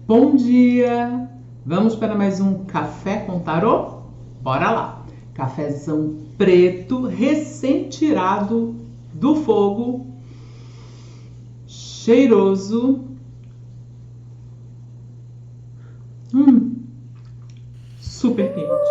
Bom dia! Vamos para mais um Café com Tarô? Bora lá! Cafezão preto, recém-tirado do fogo, cheiroso, super quente.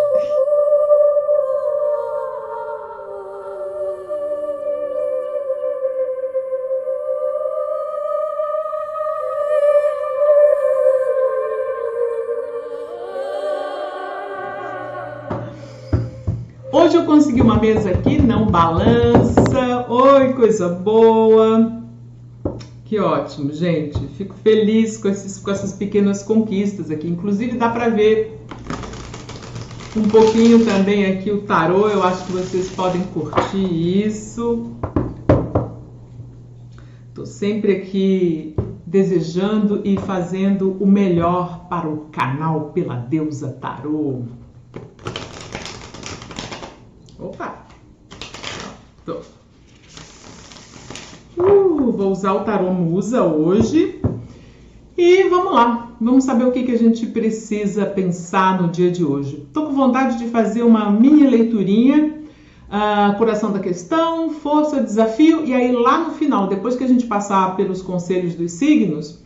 Hoje eu consegui uma mesa aqui, não balança. Oi, coisa boa. Que ótimo, gente. Fico feliz com essas pequenas conquistas aqui. Inclusive dá para ver um pouquinho também aqui o tarô. Eu acho que vocês podem curtir isso. Tô sempre aqui desejando e fazendo o melhor para o canal Pela Deusa Tarô. Opa! Vou usar o tarô Musa hoje. E vamos lá. Vamos saber o que a gente precisa pensar no dia de hoje. Tô com vontade de fazer uma mini leiturinha. Coração da questão, força, desafio. E aí lá no final, depois que a gente passar pelos conselhos dos signos,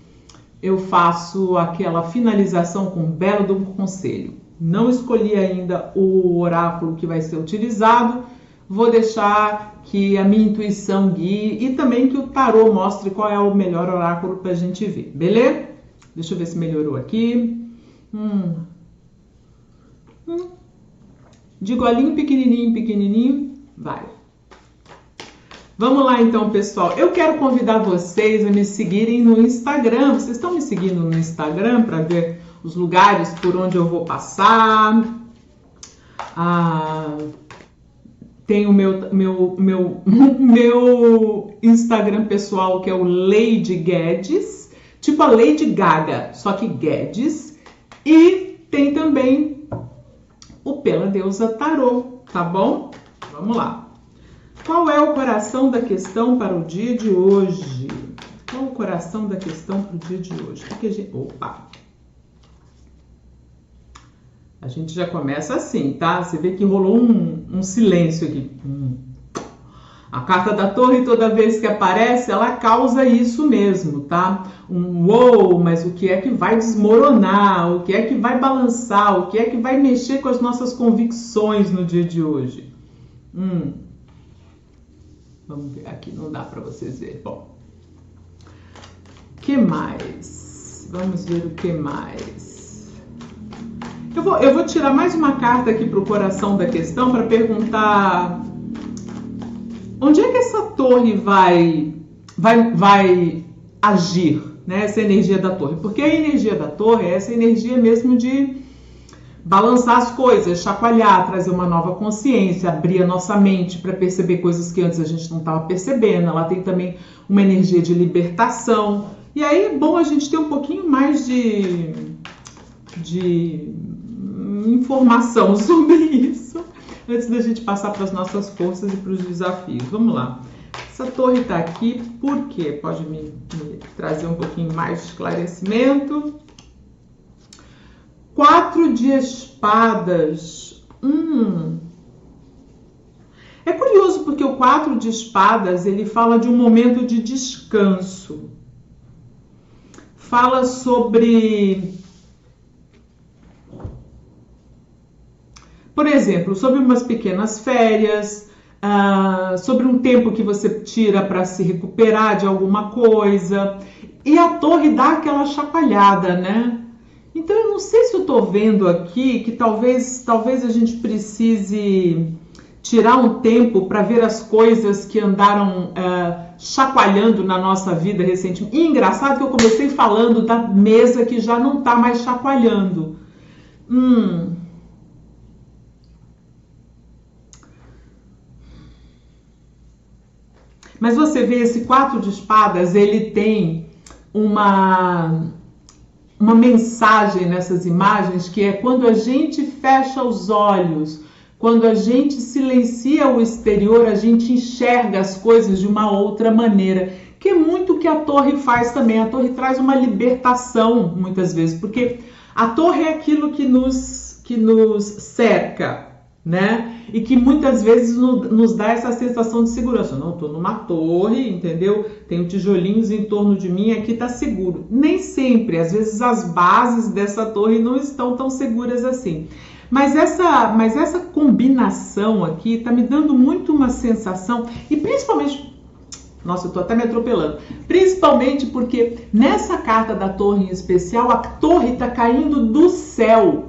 eu faço aquela finalização com um belo de um conselho. Não escolhi ainda o oráculo que vai ser utilizado. Vou deixar que a minha intuição guie e também que o tarô mostre qual é o melhor oráculo para a gente ver. Beleza? Deixa eu ver se melhorou aqui. De golinho pequenininho, vai. Vamos lá então, pessoal. Eu quero convidar vocês a me seguirem no Instagram. Vocês estão me seguindo no Instagram para ver os lugares por onde eu vou passar. Tem o meu Instagram pessoal, que é o Lady Guedes, tipo a Lady Gaga, só que Guedes. E tem também o Pela Deusa Tarô, tá bom? Vamos lá. Qual é o coração da questão para o dia de hoje? Qual é o coração da questão para o dia de hoje? Opa! A gente já começa assim, tá? Você vê que rolou um silêncio aqui. A carta da torre, toda vez que aparece, ela causa isso mesmo, tá? Uou, mas o que é que vai desmoronar? O que é que vai balançar? O que é que vai mexer com as nossas convicções no dia de hoje? Vamos ver, aqui não dá para vocês verem. Bom, o que mais? Vamos ver o que mais. Eu vou tirar mais uma carta aqui para o coração da questão para perguntar onde é que essa torre vai agir, né? Essa energia da torre. Porque a energia da torre é essa energia mesmo de balançar as coisas, chacoalhar, trazer uma nova consciência, abrir a nossa mente para perceber coisas que antes a gente não estava percebendo. Ela tem também uma energia de libertação. E aí é bom a gente ter um pouquinho mais de informação sobre isso antes da gente passar para as nossas forças e para os desafios. Vamos lá. Essa torre está aqui por quê? Pode me trazer um pouquinho mais de esclarecimento. 4 de espadas. É curioso porque o 4 de espadas ele fala de um momento de descanso. Fala sobre, por exemplo, sobre umas pequenas férias, sobre um tempo que você tira para se recuperar de alguma coisa. E a torre dá aquela chacoalhada, né? Então eu não sei se eu estou vendo aqui que talvez a gente precise tirar um tempo para ver as coisas que andaram chacoalhando na nossa vida recentemente. E engraçado que eu comecei falando da mesa que já não está mais chacoalhando. Mas você vê esse 4 de espadas, ele tem uma mensagem nessas imagens, que é quando a gente fecha os olhos, quando a gente silencia o exterior, a gente enxerga as coisas de uma outra maneira. que é muito o que a torre faz também. A torre traz uma libertação, muitas vezes, porque a torre é aquilo que nos cerca, né? E que muitas vezes nos dá essa sensação de segurança. Eu não estou numa torre, entendeu? Tenho tijolinhos em torno de mim, aqui está seguro. Nem sempre, às vezes as bases dessa torre não estão tão seguras assim. Mas essa combinação aqui está me dando muito uma sensação, e principalmente, nossa, eu estou até me atropelando, principalmente porque nessa carta da torre em especial, a torre está caindo do céu.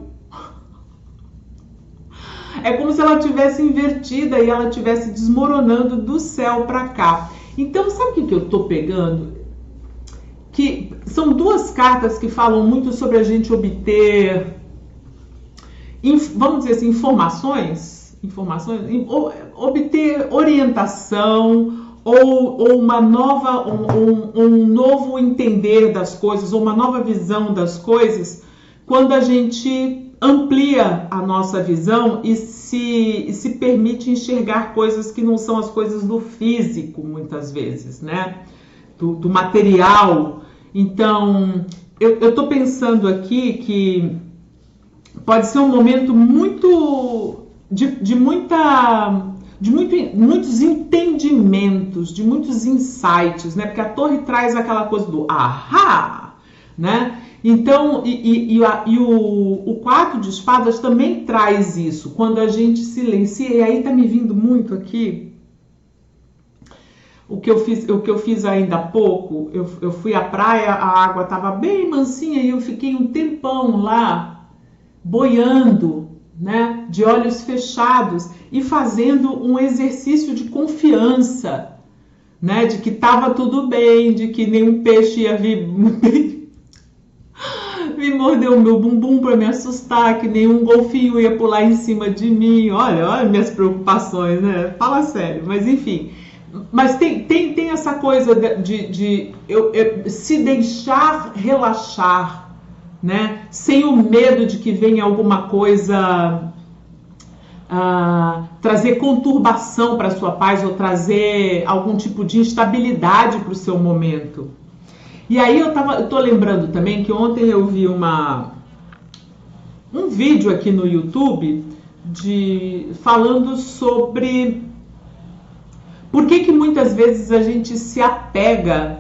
É como se ela tivesse invertida e ela tivesse desmoronando do céu para cá. Então, sabe o que eu estou pegando? Que são duas cartas que falam muito sobre a gente obter, vamos dizer assim, informações, obter orientação ou uma nova, um novo entender das coisas, ou uma nova visão das coisas, quando a gente amplia a nossa visão e se permite enxergar coisas que não são as coisas do físico, muitas vezes, né? Do material. Então, eu estou pensando aqui que pode ser um momento muitos entendimentos, de muitos insights, né? Porque a torre traz aquela coisa do ahá, né? Então, o 4 de espadas também traz isso, quando a gente silencia, e aí tá me vindo muito aqui, o que eu fiz ainda há pouco, eu fui à praia, a água tava bem mansinha e eu fiquei um tempão lá, boiando, né, de olhos fechados e fazendo um exercício de confiança, né, de que tava tudo bem, de que nenhum peixe ia vir me mordeu o meu bumbum para me assustar, que nenhum golfinho ia pular em cima de mim. Olha minhas preocupações, né? Fala sério, mas enfim. Mas tem essa coisa de se deixar relaxar, né? Sem o medo de que venha alguma coisa trazer conturbação para a sua paz ou trazer algum tipo de instabilidade para o seu momento. E aí eu tô lembrando também que ontem eu vi um vídeo aqui no YouTube falando sobre por que muitas vezes a gente se apega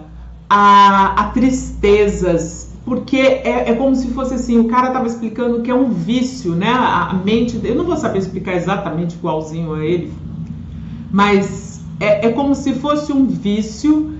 a tristezas, porque é como se fosse assim, o cara estava explicando que é um vício, né? A mente, eu não vou saber explicar exatamente igualzinho a ele, mas é como se fosse um vício,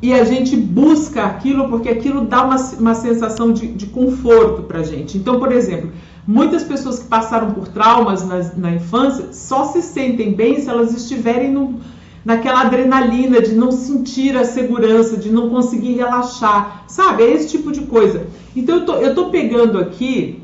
e a gente busca aquilo porque aquilo dá uma sensação de conforto pra gente. Então, por exemplo, muitas pessoas que passaram por traumas na infância só se sentem bem se elas estiverem naquela adrenalina de não sentir a segurança, de não conseguir relaxar, sabe? É esse tipo de coisa. Então, eu tô pegando aqui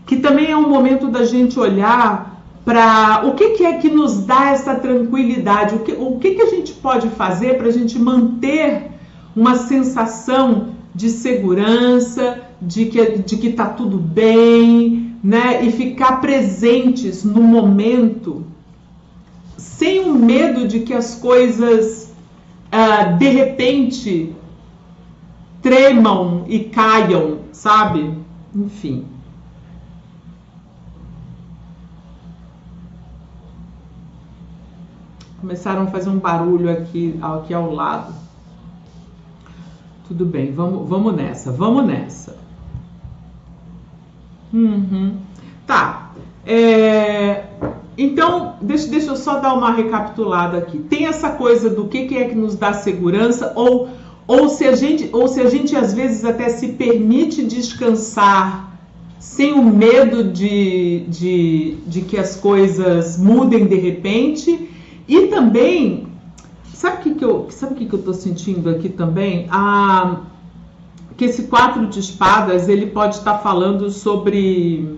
que também é um momento da gente olhar para o que é que nos dá essa tranquilidade, o que a gente pode fazer para a gente manter uma sensação de segurança, de que está tudo bem, né? E ficar presentes no momento, sem o medo de que as coisas de repente tremam e caiam, sabe? Enfim. Começaram a fazer um barulho aqui ao lado. Tudo bem, vamos nessa. Tá. Então, deixa eu só dar uma recapitulada aqui. Tem essa coisa do que é que nos dá segurança, ou se a gente às vezes até se permite descansar sem o medo de que as coisas mudem de repente. E também, sabe o que eu tô sentindo aqui também? Que esse 4 de espadas, ele pode estar falando sobre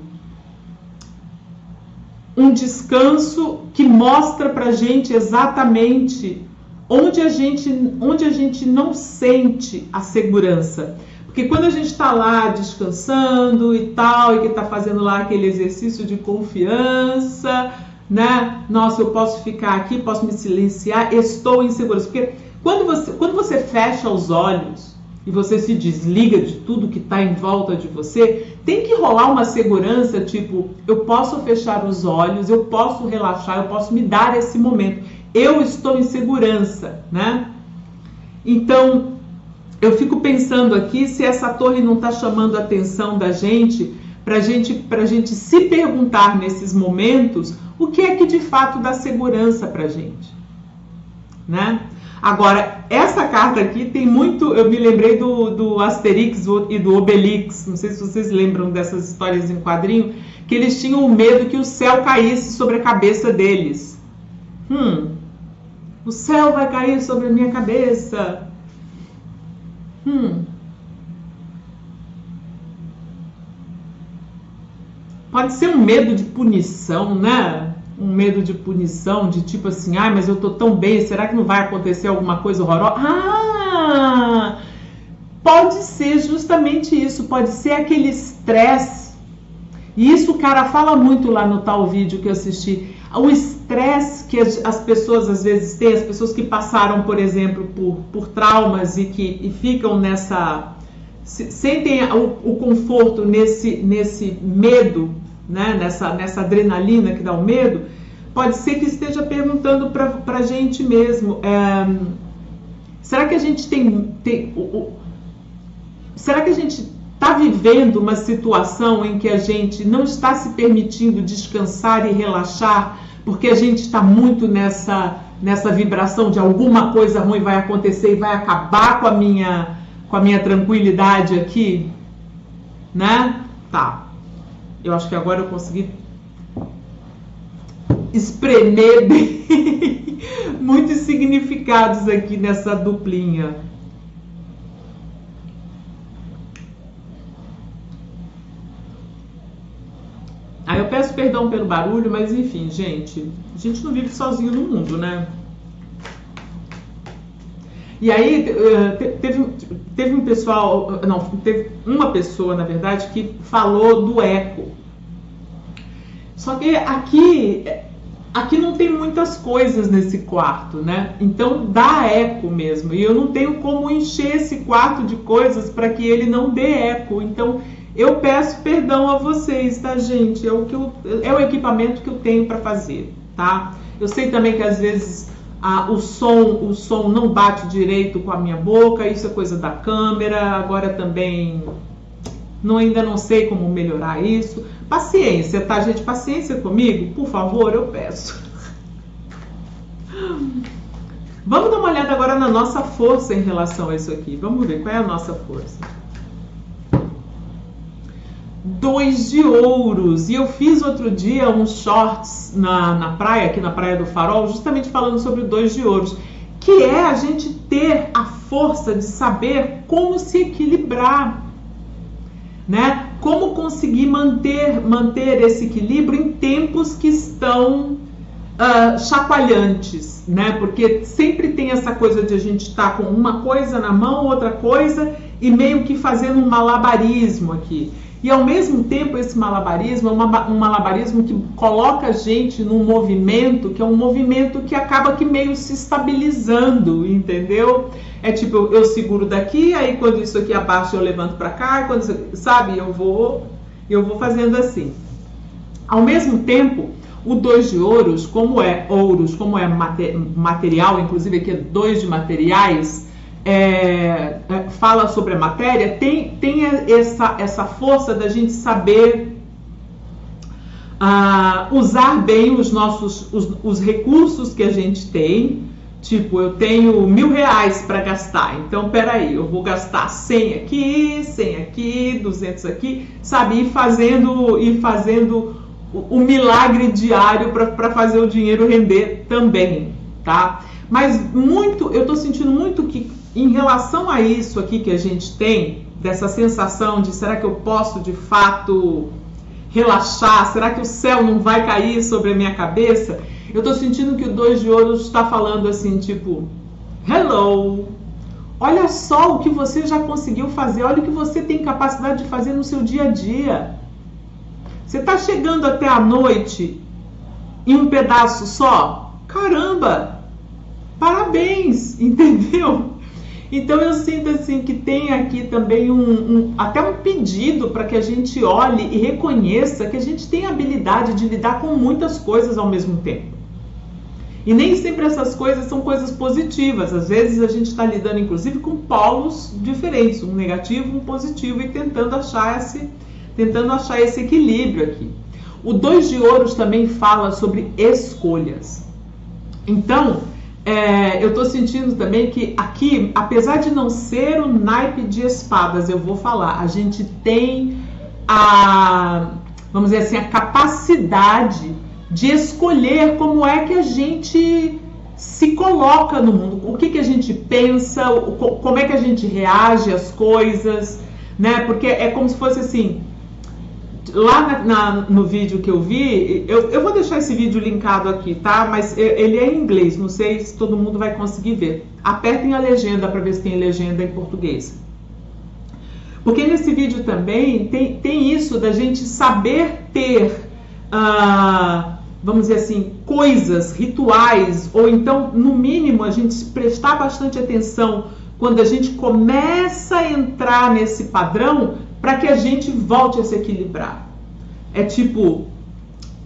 um descanso que mostra pra gente exatamente onde a gente não sente a segurança. Porque quando a gente está lá descansando e tal, e que está fazendo lá aquele exercício de confiança, né? Nossa, eu posso ficar aqui, posso me silenciar, estou em segurança. Porque quando você fecha os olhos e você se desliga de tudo que está em volta de você, tem que rolar uma segurança, tipo, eu posso fechar os olhos, eu posso relaxar, eu posso me dar esse momento. Eu estou em segurança, né? Então, eu fico pensando aqui se essa torre não está chamando a atenção da gente, pra gente se perguntar nesses momentos o que é que de fato dá segurança pra gente, né? Agora, essa carta aqui tem muito... Eu me lembrei do Asterix e do Obelix. Não sei se vocês lembram dessas histórias em quadrinho. Que eles tinham medo que o céu caísse sobre a cabeça deles. O céu vai cair sobre a minha cabeça. Pode ser um medo de punição, né? Um medo de punição, de tipo assim, ai, mas eu tô tão bem, será que não vai acontecer alguma coisa horrorosa? Ah! Pode ser justamente isso, pode ser aquele estresse. E isso o cara fala muito lá no tal vídeo que eu assisti. O estresse que as pessoas às vezes têm, as pessoas que passaram, por exemplo, por traumas e ficam nessa... sentem o conforto nesse medo, né? nessa adrenalina que dá o medo, pode ser que esteja perguntando para a gente mesmo, será que a gente será que a gente está vivendo uma situação em que a gente não está se permitindo descansar e relaxar, porque a gente está muito nessa vibração de alguma coisa ruim vai acontecer e vai acabar com a minha tranquilidade aqui, né? Tá. Eu acho que agora eu consegui espremer bem muitos significados aqui nessa duplinha. Aí eu peço perdão pelo barulho, mas enfim, gente, a gente não vive sozinho no mundo, né? E aí teve um pessoal, não, teve uma pessoa, na verdade, que falou do eco. Só que aqui não tem muitas coisas nesse quarto, né? Então dá eco mesmo. E eu não tenho como encher esse quarto de coisas para que ele não dê eco. Então eu peço perdão a vocês, tá, gente? É o equipamento que eu tenho para fazer, tá? Eu sei também que às vezes o som não bate direito com a minha boca, isso é coisa da câmera. Agora também ainda não sei como melhorar isso. Paciência, tá, gente? Paciência comigo, por favor, eu peço. Vamos dar uma olhada agora na nossa força em relação a isso aqui. Vamos ver qual é a nossa força. 2 de ouros. E eu fiz outro dia uns shorts na praia, aqui na Praia do Farol, justamente falando sobre o 2 de ouros, que é a gente ter a força de saber como se equilibrar, né? Como conseguir manter esse equilíbrio em tempos que estão chacoalhantes, né? Porque sempre tem essa coisa de a gente estar com uma coisa na mão, outra coisa, e meio que fazendo um malabarismo aqui. E ao mesmo tempo esse malabarismo é um malabarismo que coloca a gente num movimento que é um movimento que acaba que meio se estabilizando, entendeu? É tipo, eu seguro daqui, aí quando isso aqui abaixa eu levanto para cá, quando isso, sabe, eu vou fazendo assim. Ao mesmo tempo, o 2 de ouros, como é material, inclusive aqui é 2 de materiais, fala sobre a matéria, tem essa força da gente saber usar bem os recursos que a gente tem. Tipo, eu tenho R$1.000 para gastar, então peraí, eu vou gastar 100 aqui, 100 aqui, 200 aqui, sabe, ir fazendo o milagre diário para fazer o dinheiro render também, tá? Mas eu tô sentindo muito que em relação a isso aqui que a gente tem, dessa sensação de será que eu posso de fato relaxar, será que o céu não vai cair sobre a minha cabeça? Eu tô sentindo que o 2 de ouros está falando assim, tipo, hello, olha só o que você já conseguiu fazer, olha o que você tem capacidade de fazer no seu dia a dia. Você tá chegando até a noite em um pedaço só, caramba, parabéns, entendeu? Então eu sinto assim que tem aqui também até um pedido para que a gente olhe e reconheça que a gente tem a habilidade de lidar com muitas coisas ao mesmo tempo. E nem sempre essas coisas são coisas positivas. Às vezes a gente está lidando inclusive com polos diferentes, um negativo, um positivo, e tentando achar esse equilíbrio aqui. O 2 de ouros também fala sobre escolhas. Então, eu estou sentindo também que aqui, apesar de não ser o naipe de espadas, eu vou falar, a gente tem vamos dizer assim, a capacidade de escolher como é que a gente se coloca no mundo, o que a gente pensa, como é que a gente reage às coisas, né? Porque é como se fosse assim, lá no vídeo que eu vi, eu vou deixar esse vídeo linkado aqui, tá? Mas ele é em inglês, não sei se todo mundo vai conseguir ver. Apertem a legenda para ver se tem legenda em português. Porque nesse vídeo também tem isso da gente saber ter, vamos dizer assim, coisas, rituais, ou então, no mínimo, a gente prestar bastante atenção quando a gente começa a entrar nesse padrão, para que a gente volte a se equilibrar. É tipo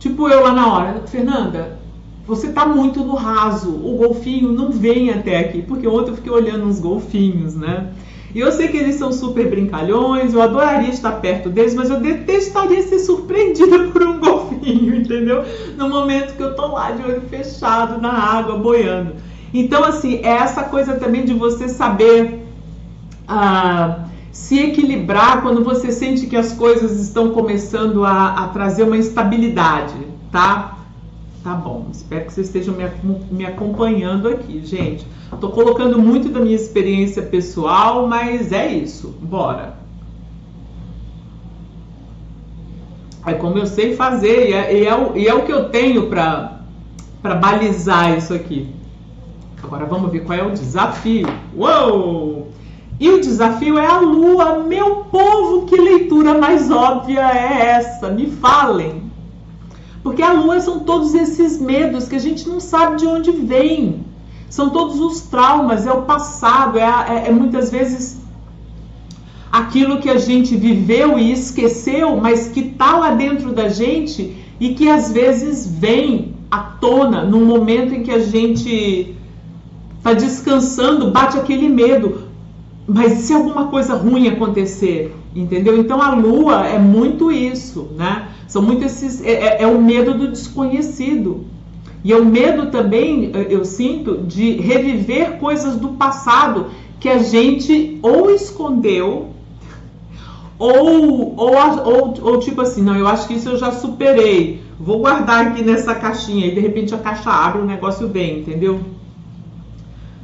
eu lá na hora, Fernanda, você tá muito no raso, o golfinho não vem até aqui, porque ontem eu fiquei olhando uns golfinhos, né? E eu sei que eles são super brincalhões, eu adoraria estar perto deles, mas eu detestaria ser surpreendida por um golfinho, entendeu? No momento que eu tô lá de olho fechado na água, boiando. Então, assim, é essa coisa também de você saber se equilibrar quando você sente que as coisas estão começando a trazer uma instabilidade, tá? Tá bom, espero que vocês estejam me acompanhando aqui, gente. Tô colocando muito da minha experiência pessoal, mas é isso, bora. É como eu sei fazer e é o que eu tenho para balizar isso aqui. Agora vamos ver qual é o desafio. Uou! E o desafio é a lua. Meu povo, que leitura mais óbvia é essa? Me falem. Porque a lua são todos esses medos que a gente não sabe de onde vem. São todos os traumas, é o passado, é muitas vezes aquilo que a gente viveu e esqueceu, mas que está lá dentro da gente e que às vezes vem à tona no momento em que a gente está descansando, bate aquele medo. Mas se alguma coisa ruim acontecer, entendeu? Então a lua é muito isso, né? São muito esses, é o medo do desconhecido. E é o medo também, eu sinto, de reviver coisas do passado que a gente ou escondeu, ou tipo assim, não, eu acho que isso eu já superei. Vou guardar aqui nessa caixinha e de repente a caixa abre, o negócio vem, entendeu?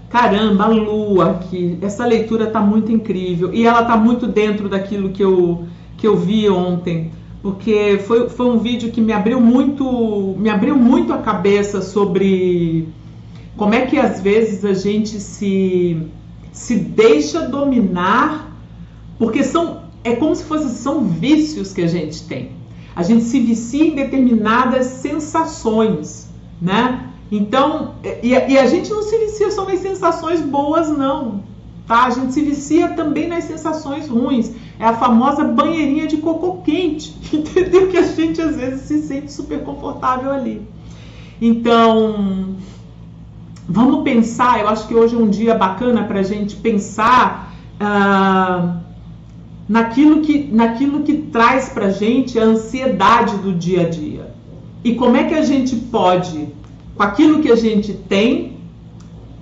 Caramba, a lua aqui, essa leitura tá muito incrível e ela tá muito dentro daquilo que eu vi ontem, porque foi um vídeo que me abriu muito a cabeça sobre como é que às vezes a gente se deixa dominar, porque é como se são vícios que a gente tem. A gente se vicia em determinadas sensações, né? Então, e a gente não se vicia só nas sensações boas, não, tá? A gente se vicia também nas sensações ruins. É a famosa banheirinha de cocô quente, entendeu? Que a gente às vezes se sente super confortável ali. Então, vamos pensar, eu acho que hoje é um dia bacana para a gente pensar naquilo que traz para a gente a ansiedade do dia a dia. E como é que a gente pode, com aquilo que a gente tem,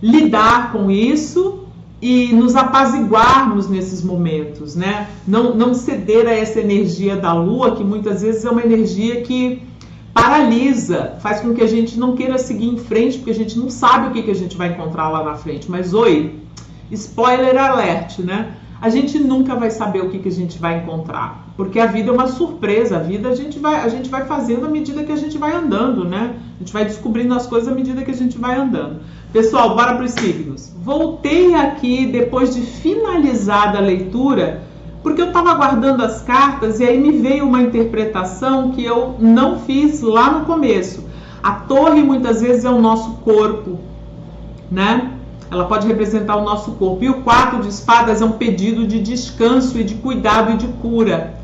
lidar com isso e nos apaziguarmos nesses momentos, né? Não ceder a essa energia da lua, que muitas vezes é uma energia que paralisa, faz com que a gente não queira seguir em frente, porque a gente não sabe o que a gente vai encontrar lá na frente. Mas, spoiler alert, né? A gente nunca vai saber o que a gente vai encontrar, porque a vida é uma surpresa. A vida a gente vai fazendo à medida que a gente vai andando, né? A gente vai descobrindo as coisas à medida que a gente vai andando. Pessoal, bora para os signos. Voltei aqui depois de finalizada a leitura, porque eu estava guardando as cartas e aí me veio uma interpretação que eu não fiz lá no começo. A torre muitas vezes é o nosso corpo, né? Ela pode representar o nosso corpo. E o 4 de espadas é um pedido de descanso e de cuidado e de cura.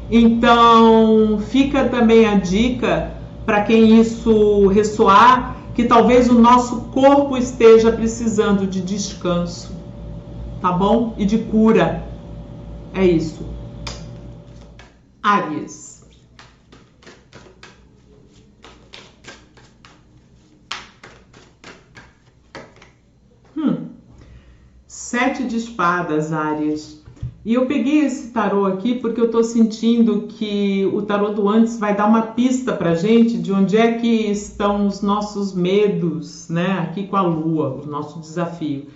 Então, fica também a dica para quem isso ressoar, que talvez o nosso corpo esteja precisando de descanso, tá bom? E de cura. É isso. Áries. 7 de espadas, Áries. E eu peguei esse tarô aqui porque eu tô sentindo que o tarô do antes vai dar uma pista pra gente de onde é que estão os nossos medos, né? Aqui com a lua, o nosso desafio.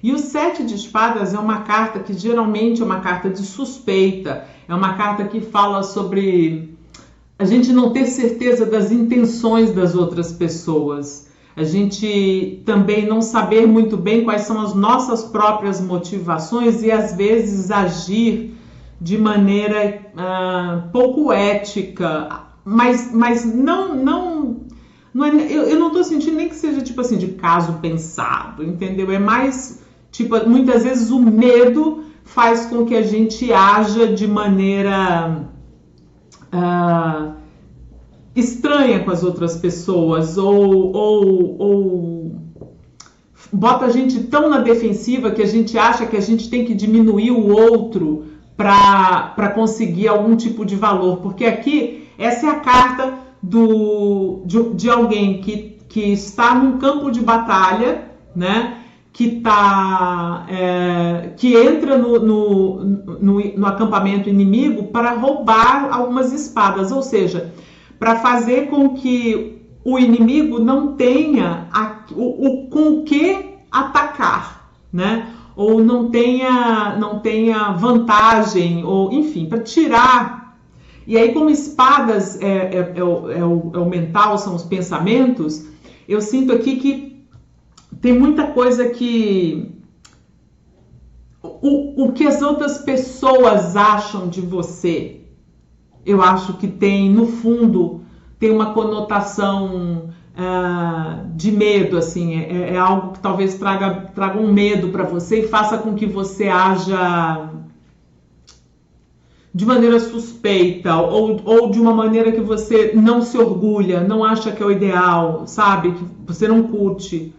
E o 7 de espadas é uma carta que geralmente é uma carta de suspeita, é uma carta que fala sobre a gente não ter certeza das intenções das outras pessoas. A gente também não saber muito bem quais são as nossas próprias motivações e às vezes agir de maneira pouco ética, mas não é, eu não estou sentindo nem que seja tipo assim de caso pensado, entendeu? É mais tipo, muitas vezes o medo faz com que a gente haja de maneira estranha com as outras pessoas ou bota a gente tão na defensiva que a gente acha que a gente tem que diminuir o outro para conseguir algum tipo de valor, porque aqui essa é a carta de alguém que está num campo de batalha, né? Que entra no acampamento inimigo para roubar algumas espadas, ou seja, para fazer com que o inimigo não tenha com o que atacar, né? Ou não tenha vantagem, ou enfim, para tirar. E aí, como espadas é o mental, são os pensamentos, eu sinto aqui que tem muita coisa que o que as outras pessoas acham de você, eu acho que tem, no fundo, tem uma conotação de medo, assim, é algo que talvez traga um medo para você e faça com que você haja de maneira suspeita ou de uma maneira que você não se orgulha, não acha que é o ideal, sabe? Que você não curte.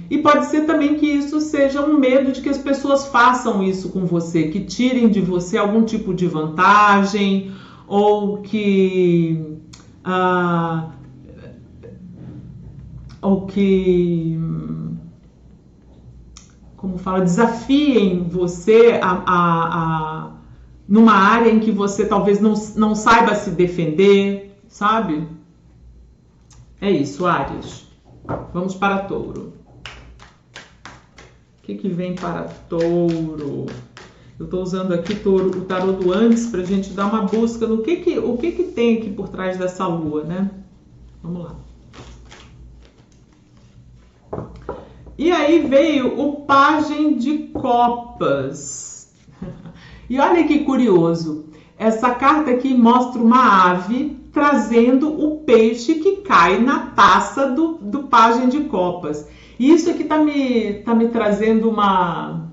E pode ser também que isso seja um medo de que as pessoas façam isso com você, que tirem de você algum tipo de vantagem ou que como fala, desafiem você numa área em que você talvez não saiba se defender, sabe? É isso, Áries. Vamos para Touro. O que vem para Touro? Eu estou usando aqui, Touro, o tarô do antes para a gente dar uma busca no o que tem aqui por trás dessa lua, né? Vamos lá. E aí veio o Pajem de Copas. E olha que curioso. Essa carta aqui mostra uma ave trazendo o peixe que cai na taça do Pajem de Copas. E isso aqui tá me trazendo uma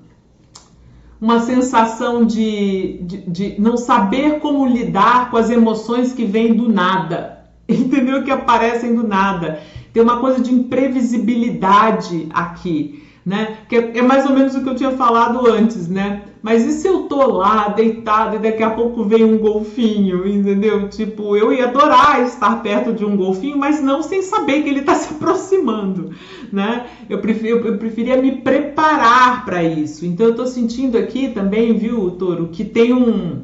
sensação de não saber como lidar com as emoções que vêm do nada, entendeu? Que aparecem do nada. Tem uma coisa de imprevisibilidade aqui, né? Que é mais ou menos o que eu tinha falado antes, né? Mas e se eu tô lá deitada e daqui a pouco vem um golfinho, entendeu? Tipo, eu ia adorar estar perto de um golfinho, mas não sem saber que ele tá se aproximando, né? Eu preferia me preparar para isso. Então eu tô sentindo aqui também, viu, Touro, que tem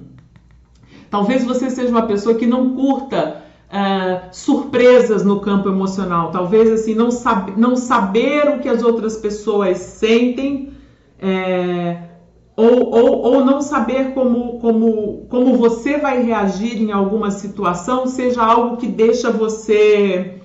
talvez você seja uma pessoa que não curta surpresas no campo emocional, talvez assim não saber o que as outras pessoas sentem, ou não saber como você vai reagir em alguma situação, seja algo que deixa você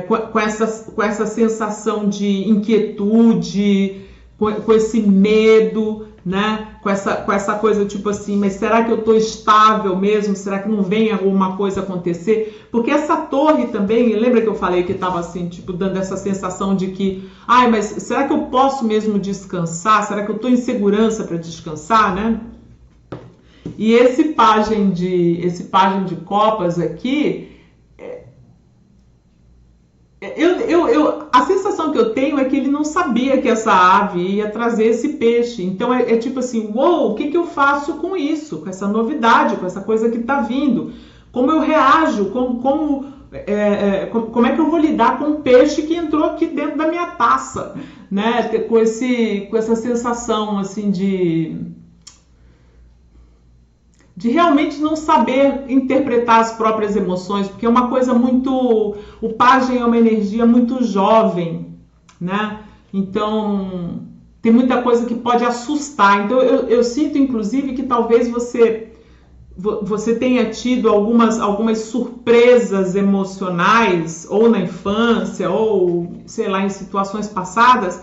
com essa sensação de inquietude, com esse medo, né? Com essa coisa tipo assim, mas será que eu tô estável mesmo? Será que não vem alguma coisa acontecer? Porque essa torre também, lembra que eu falei que tava assim, tipo, dando essa sensação de que, ai, mas será que eu posso mesmo descansar? Será que eu tô em segurança para descansar, né? E esse pajem de copas aqui, a sensação que eu tenho é que ele não sabia que essa ave ia trazer esse peixe. Então é tipo assim, uou, o que eu faço com isso? Com essa novidade, com essa coisa que está vindo? Como eu reajo? Como é que eu vou lidar com o peixe que entrou aqui dentro da minha taça? Né? Com essa sensação assim de realmente não saber interpretar as próprias emoções, porque é uma coisa muito... O pajem é uma energia muito jovem, né? Então, tem muita coisa que pode assustar. Então, eu sinto, inclusive, que talvez você tenha tido algumas surpresas emocionais, ou na infância, ou, sei lá, em situações passadas.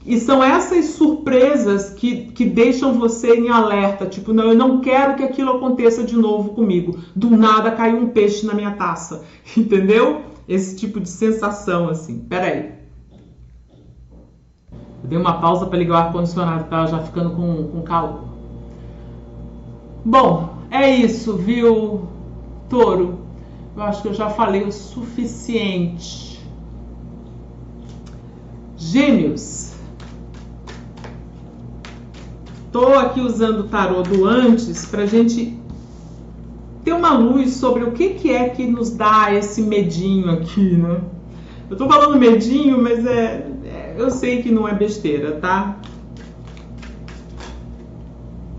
E são essas surpresas que deixam você em alerta, tipo, não, eu não quero que aquilo aconteça de novo comigo. Do nada caiu um peixe na minha taça, entendeu? Esse tipo de sensação, assim. Peraí. Eu dei uma pausa para ligar o ar-condicionado, tava já ficando com calor. Bom, é isso, viu, Touro? Eu acho que eu já falei o suficiente. Gêmeos. Estou aqui usando o tarô do antes para a gente ter uma luz sobre o que é que nos dá esse medinho aqui, né? Eu tô falando medinho, mas eu sei que não é besteira, tá?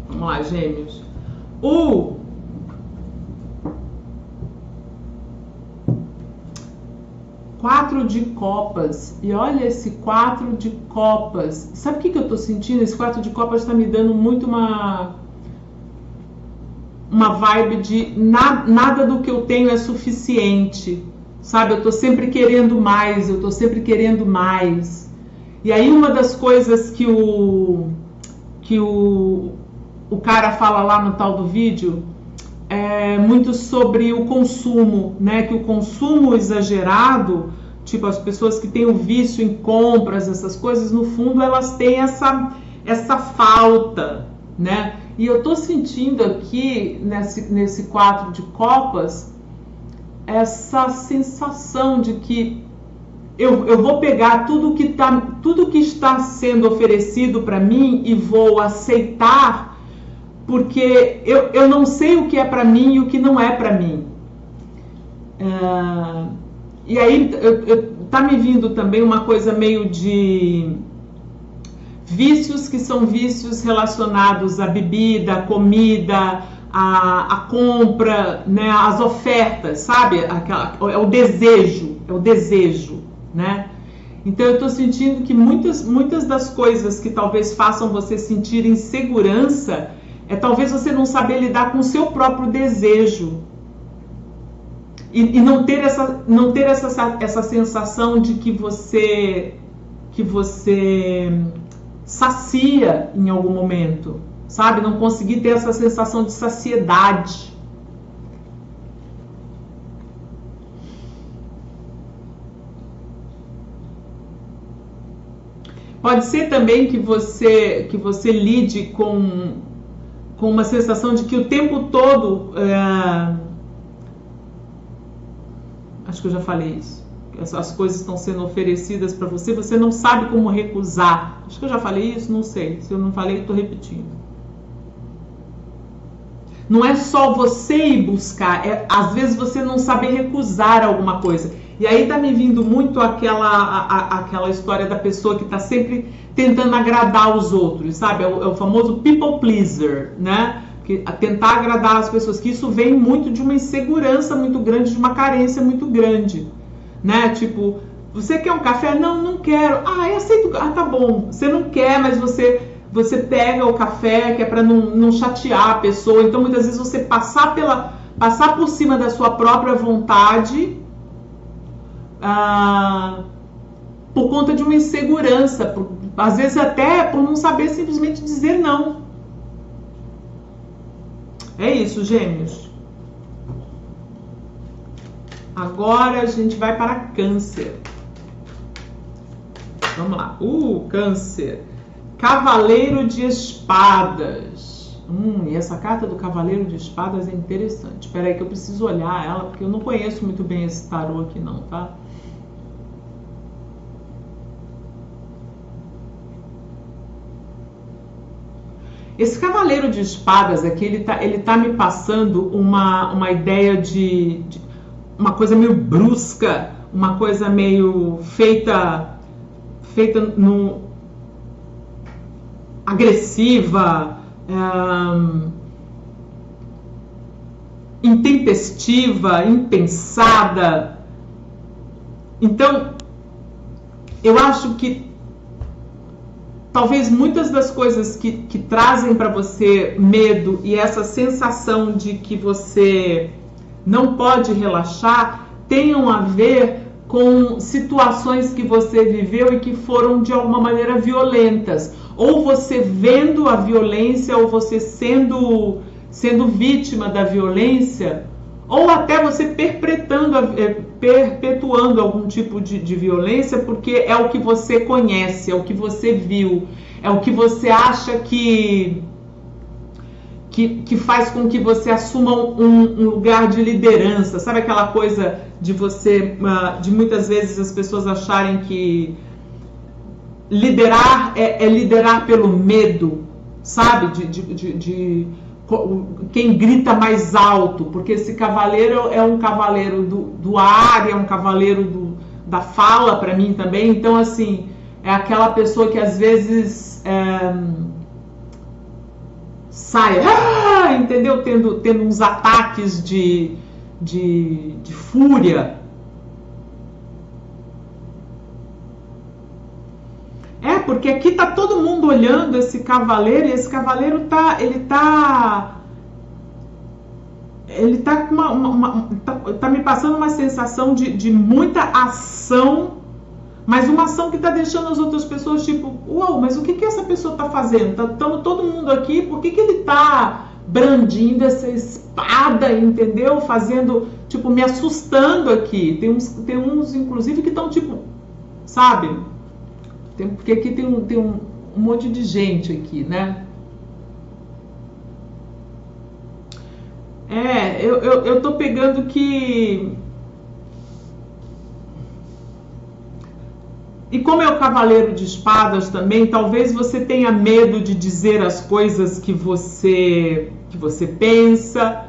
Vamos lá, Gêmeos. O 4 de copas. E olha esse 4 de copas. Sabe o que eu tô sentindo? Esse 4 de copas está me dando muito uma vibe de nada do que eu tenho é suficiente. Sabe? Eu tô sempre querendo mais, eu tô sempre querendo mais. E aí uma das coisas que o cara fala lá no tal do vídeo é muito sobre o consumo, né? Que o consumo exagerado, tipo as pessoas que têm o vício em compras, essas coisas, no fundo elas têm essa falta, né? E eu tô sentindo aqui nesse 4 de copas essa sensação de que eu vou pegar tudo que está sendo oferecido para mim e vou aceitar, porque eu não sei o que é para mim e o que não é para mim. E aí tá me vindo também uma coisa meio de vícios que são vícios relacionados à bebida, à comida, à compra, né, às ofertas, sabe? É o desejo, né? Então eu tô sentindo que muitas das coisas que talvez façam você sentir insegurança talvez você não saber lidar com o seu próprio desejo e não ter essa sensação de que você sacia em algum momento, sabe? Não conseguir ter essa sensação de saciedade. Pode ser também que você lide com uma sensação de que o tempo todo... Acho que eu já falei isso. As coisas estão sendo oferecidas para você, você não sabe como recusar. Acho que eu já falei isso, não sei. Se eu não falei, estou repetindo. Não é só você ir buscar, às vezes você não sabe recusar alguma coisa. E aí tá me vindo muito aquela história da pessoa que tá sempre tentando agradar os outros, sabe? É o famoso people pleaser, né? Tentar agradar as pessoas, que isso vem muito de uma insegurança muito grande, de uma carência muito grande, né? Tipo, você quer um café? Não, não quero. Ah, eu aceito. Ah, tá bom. Você não quer, mas você pega o café, que é para não chatear a pessoa. Então, muitas vezes você passar por cima da sua própria vontade, por conta de uma insegurança, às vezes até por não saber simplesmente dizer não, É isso, Gêmeos. Agora a gente vai para Câncer. Vamos lá. Câncer. Cavaleiro de Espadas. E essa carta do Cavaleiro de Espadas é interessante. Espera aí que eu preciso olhar ela, porque eu não conheço muito bem esse tarô aqui não, tá? Esse Cavaleiro de Espadas aqui, ele tá me passando uma ideia de uma coisa meio brusca, uma coisa meio feita no agressiva, intempestiva, impensada. Então, eu acho que talvez muitas das coisas que trazem para você medo e essa sensação de que você não pode relaxar tenham a ver com situações que você viveu e que foram de alguma maneira violentas. Ou você vendo a violência, ou você sendo vítima da violência, ou até você perpetuando algum tipo de violência, porque é o que você conhece, é o que você viu, é o que você acha que faz com que você assuma um lugar de liderança. Sabe aquela coisa de você, de muitas vezes as pessoas acharem que liderar é liderar pelo medo, sabe? De quem grita mais alto, porque esse cavaleiro é um cavaleiro do ar, é um cavaleiro da fala para mim também. Então, assim, é aquela pessoa que às vezes sai, entendeu? Tendo uns ataques de fúria. Porque aqui tá todo mundo olhando esse cavaleiro, e esse cavaleiro tá me passando uma sensação de muita ação, mas uma ação que tá deixando as outras pessoas tipo, uau, mas o que essa pessoa tá fazendo? Estamos todo mundo aqui, por que ele tá brandindo essa espada, entendeu? Fazendo, tipo, me assustando aqui. Tem uns inclusive que estão tipo, sabe? Porque aqui tem um monte de gente aqui, né? Eu tô pegando que... E como é o Cavaleiro de Espadas também, talvez você tenha medo de dizer as coisas que você pensa.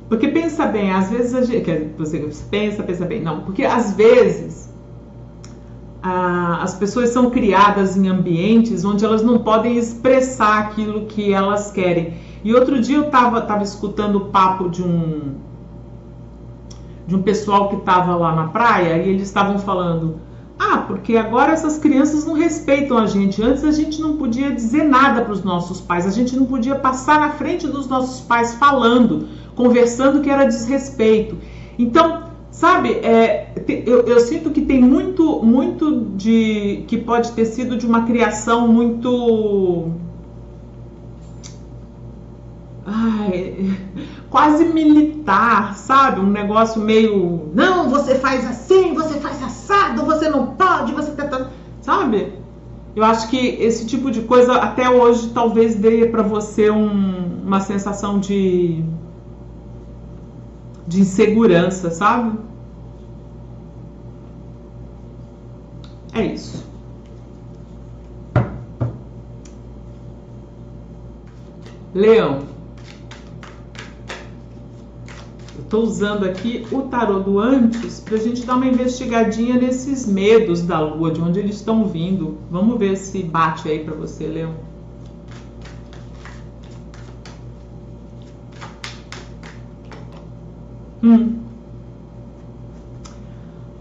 Porque pensa bem, às vezes a gente... Você pensa bem. Não, porque às vezes... as pessoas são criadas em ambientes onde elas não podem expressar aquilo que elas querem. E outro dia eu estava escutando o papo de um pessoal que estava lá na praia, e eles estavam falando, porque agora essas crianças não respeitam a gente. Antes a gente não podia dizer nada para os nossos pais, a gente não podia passar na frente dos nossos pais falando, conversando, que era desrespeito. Então, sabe, eu sinto que tem muito que pode ter sido de uma criação muito... quase militar, sabe? Um negócio meio... Não, você faz assim, você faz assado, você não pode, você tá... Sabe? Eu acho que esse tipo de coisa até hoje talvez dê pra você uma sensação de insegurança, sabe? É isso. Leão. Eu tô usando aqui o tarô do antes pra gente dar uma investigadinha nesses medos da lua, de onde eles estão vindo. Vamos ver se bate aí pra você, Leão.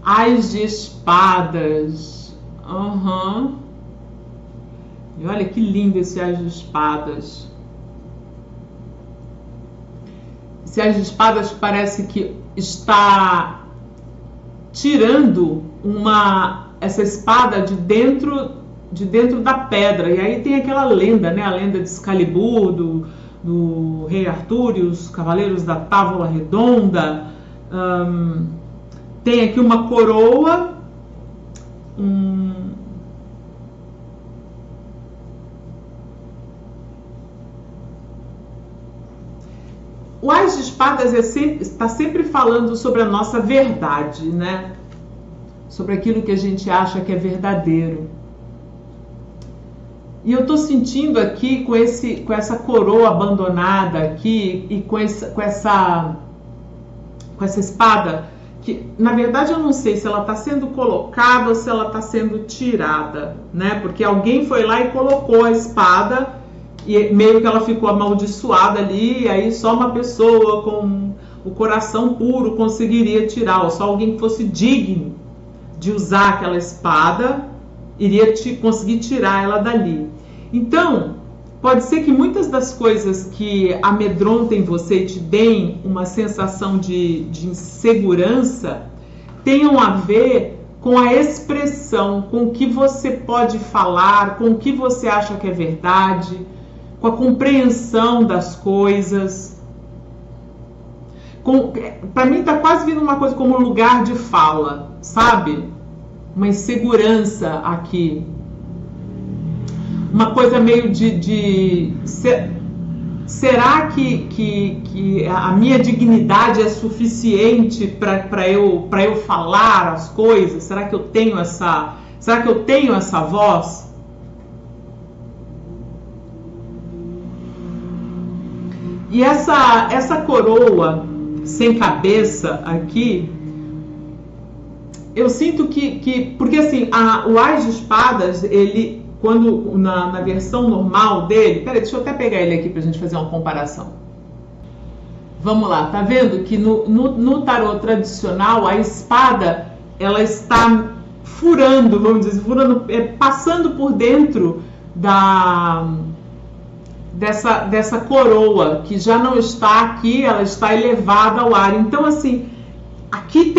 Ás de espadas. E olha que lindo esse Ás de espadas. Esse Ás de espadas parece que está tirando essa espada de dentro da pedra. E aí tem aquela lenda, né? A lenda de Excalibur, do rei Arthur e os cavaleiros da Távola Redonda. Tem aqui uma coroa, o Ás de Espadas está sempre falando sobre a nossa verdade, né? Sobre aquilo que a gente acha que é verdadeiro. E eu estou sentindo aqui com essa coroa abandonada aqui e com essa espada, que na verdade eu não sei se ela está sendo colocada ou se ela está sendo tirada, né? Porque alguém foi lá e colocou a espada e meio que ela ficou amaldiçoada ali, e aí só uma pessoa com o coração puro conseguiria tirar, ou só alguém que fosse digno de usar aquela espada iria conseguir tirar ela dali. Então, pode ser que muitas das coisas que amedrontem você e te deem uma sensação de insegurança tenham a ver com a expressão, com o que você pode falar, com o que você acha que é verdade, com a compreensão das coisas. Para mim está quase vindo uma coisa como lugar de fala, sabe? Uma insegurança aqui. Uma coisa meio será que a minha dignidade é suficiente para eu falar as coisas? Será que eu tenho essa voz? E essa coroa sem cabeça aqui, eu sinto que porque assim, o Ás de Espadas, ele, quando na versão normal dele, peraí, deixa eu até pegar ele aqui pra gente fazer uma comparação. Vamos lá, tá vendo que no tarô tradicional, a espada, ela está furando, vamos dizer, passando por dentro dessa coroa, que já não está aqui, ela está elevada ao ar. Então, assim, aqui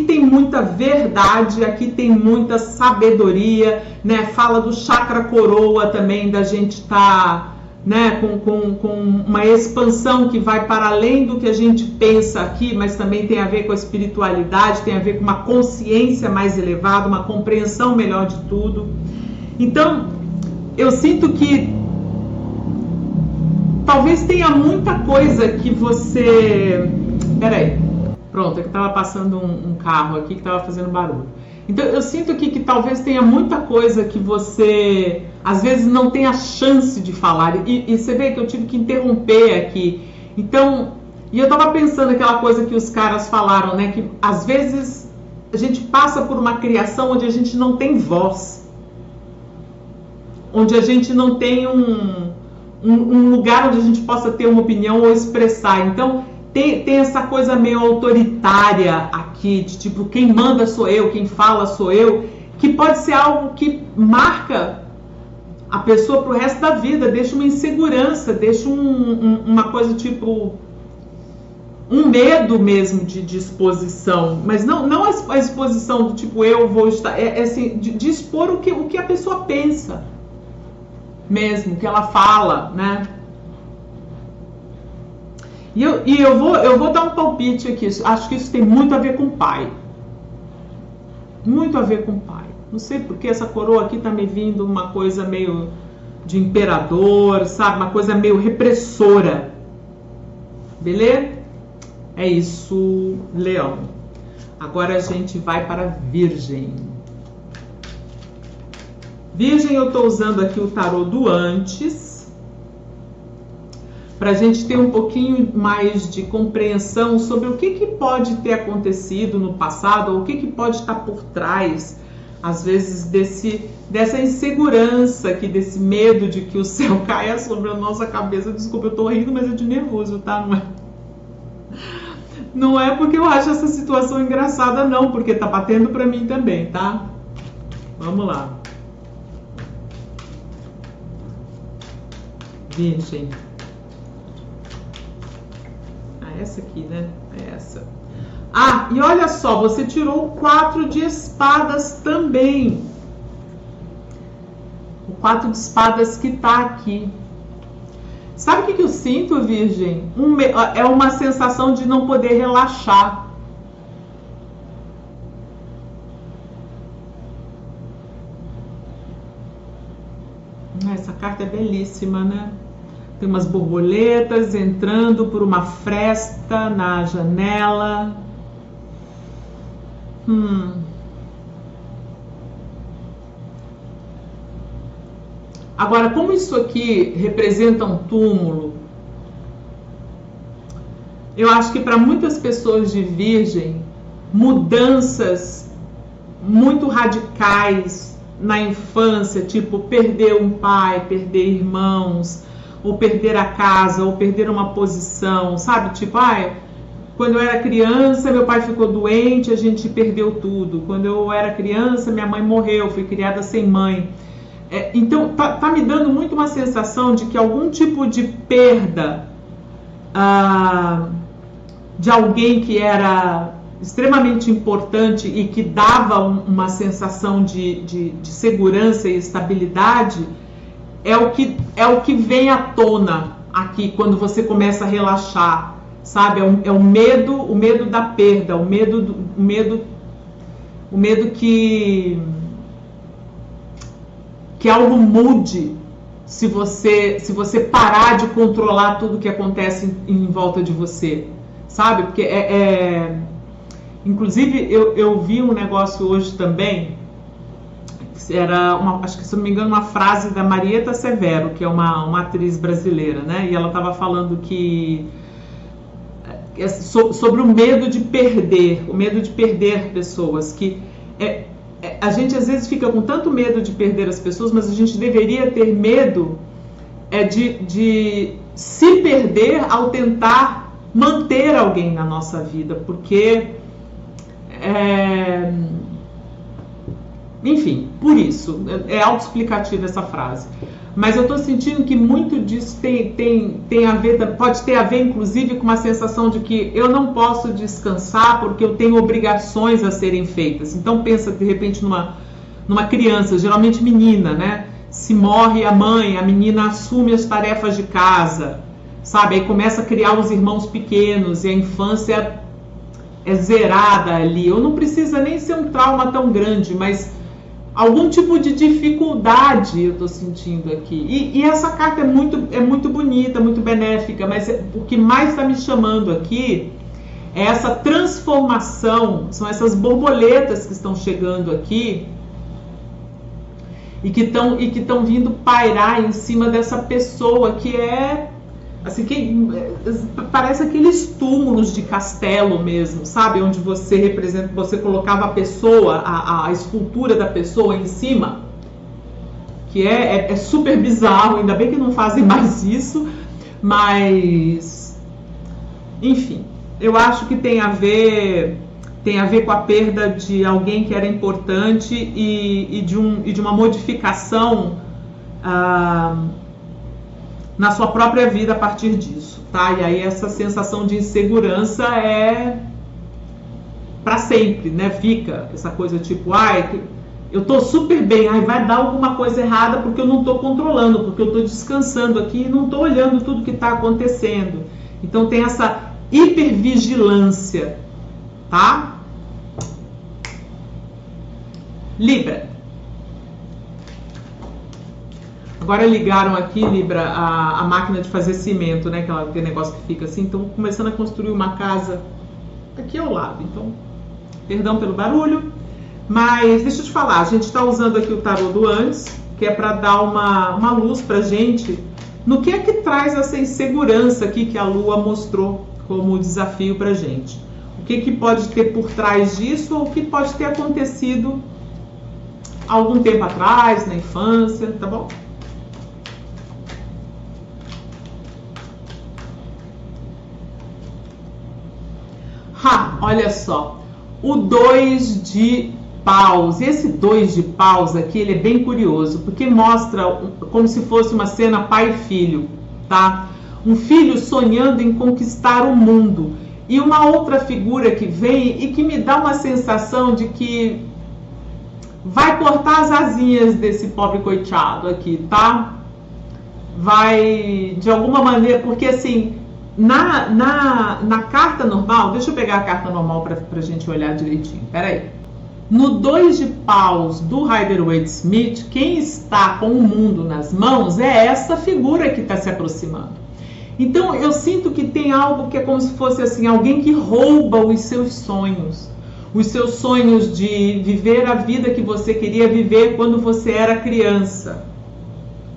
tem muita verdade, aqui tem muita sabedoria, né? Fala do chakra coroa também, da gente estar, né, com uma expansão que vai para além do que a gente pensa aqui, mas também tem a ver com a espiritualidade, tem a ver com uma consciência mais elevada, uma compreensão melhor de tudo. Então, eu sinto que talvez tenha muita coisa que você... Peraí, pronto, é que estava passando um carro aqui que estava fazendo barulho. Então eu sinto que talvez tenha muita coisa que você às vezes não tem a chance de falar. E você vê que eu tive que interromper aqui. Então, e eu estava pensando aquela coisa que os caras falaram, né? Que às vezes a gente passa por uma criação onde a gente não tem voz. Onde a gente não tem um lugar onde a gente possa ter uma opinião ou expressar. Então, tem essa coisa meio autoritária aqui, de tipo, quem manda sou eu, quem fala sou eu, que pode ser algo que marca a pessoa pro resto da vida, deixa uma insegurança, deixa uma coisa tipo, um medo mesmo de exposição, mas não a exposição do tipo, eu vou estar, assim, de expor o que a pessoa pensa mesmo, que ela fala, né? E eu vou dar um palpite aqui. Acho que isso tem muito a ver com o pai. Muito a ver com o pai. Não sei porque essa coroa aqui tá me vindo uma coisa meio de imperador, sabe? Uma coisa meio repressora. Beleza? É isso, Leão. Agora a gente vai para Virgem. Virgem, eu estou usando aqui o tarô do antes, para a gente ter um pouquinho mais de compreensão sobre o que pode ter acontecido no passado, ou o que pode estar por trás, às vezes, dessa insegurança aqui, desse medo de que o céu caia sobre a nossa cabeça. Desculpa, eu estou rindo, mas é de nervoso, tá? Não é porque eu acho essa situação engraçada, não, porque tá batendo para mim também, tá? Vamos lá. Virgem. Essa aqui, né? É essa. Ah, e olha só, você tirou o 4 de espadas também. O 4 de espadas que tá aqui. Sabe o que eu sinto, Virgem? É uma sensação de não poder relaxar. Essa carta é belíssima, né? Tem umas borboletas entrando por uma fresta na janela. Agora, como isso aqui representa um túmulo, eu acho que para muitas pessoas de Virgem, mudanças muito radicais na infância, tipo perder um pai, perder irmãos, ou perder a casa, ou perder uma posição, sabe? Tipo, quando eu era criança, meu pai ficou doente, a gente perdeu tudo. Quando eu era criança, minha mãe morreu, fui criada sem mãe. Então, tá me dando muito uma sensação de que algum tipo de perda de alguém que era extremamente importante e que dava uma sensação de segurança e estabilidade é o que vem à tona aqui quando você começa a relaxar, sabe? É o medo da perda, o medo que algo mude se você parar de controlar tudo que acontece em volta de você, sabe? Porque inclusive eu vi um negócio hoje também, era acho que, se não me engano, uma frase da Marieta Severo, que é uma atriz brasileira, né? E ela estava falando que sobre o medo de perder pessoas, que a gente às vezes fica com tanto medo de perder as pessoas, mas a gente deveria ter medo de se perder ao tentar manter alguém na nossa vida, porque enfim, por isso é autoexplicativa essa frase, mas eu estou sentindo que muito disso tem a ver, pode ter a ver inclusive com uma sensação de que eu não posso descansar porque eu tenho obrigações a serem feitas. Então pensa de repente numa criança, geralmente menina, né? Se morre a mãe, a menina assume as tarefas de casa, sabe? Aí começa a criar os irmãos pequenos e a infância é zerada ali. Ou não precisa nem ser um trauma tão grande, mas algum tipo de dificuldade eu estou sentindo aqui. E essa carta é muito bonita, muito benéfica, mas o que mais está me chamando aqui é essa transformação, são essas borboletas que estão chegando aqui e que estão vindo pairar em cima dessa pessoa que assim, parece aqueles túmulos de castelo mesmo, sabe? Onde você colocava a pessoa, a escultura da pessoa em cima, que é super bizarro, ainda bem que não fazem mais isso, mas enfim, eu acho que tem a ver com a perda de alguém que era importante e de uma modificação na sua própria vida a partir disso, tá? E aí essa sensação de insegurança é para sempre, né? Fica essa coisa tipo, eu tô super bem, vai dar alguma coisa errada porque eu não tô controlando, porque eu tô descansando aqui e não tô olhando tudo que tá acontecendo. Então tem essa hipervigilância, tá? Libra. Agora ligaram aqui, Libra, a máquina de fazer cimento, né? Aquele negócio que fica assim. Então, começando a construir uma casa aqui ao lado. Então, perdão pelo barulho. Mas, deixa eu te falar, a gente está usando aqui o tarô do antes, que é para dar uma luz pra gente no que é que traz essa insegurança aqui que a Lua mostrou como desafio pra gente. O que pode ter por trás disso ou o que pode ter acontecido algum tempo atrás, na infância, tá bom? Olha só, o 2 de paus. Esse 2 de paus aqui, ele é bem curioso, porque mostra como se fosse uma cena pai e filho, tá? Um filho sonhando em conquistar o mundo. E uma outra figura que vem e que me dá uma sensação de que vai cortar as asinhas desse pobre coitado aqui, tá? vai de alguma maneira, porque assim, na carta normal, deixa eu pegar a carta normal para a gente olhar direitinho, peraí. No 2 de paus do Rider-Waite-Smith, quem está com o mundo nas mãos é essa figura que está se aproximando. Então eu sinto que tem algo que é como se fosse assim, alguém que rouba os seus sonhos de viver a vida que você queria viver quando você era criança,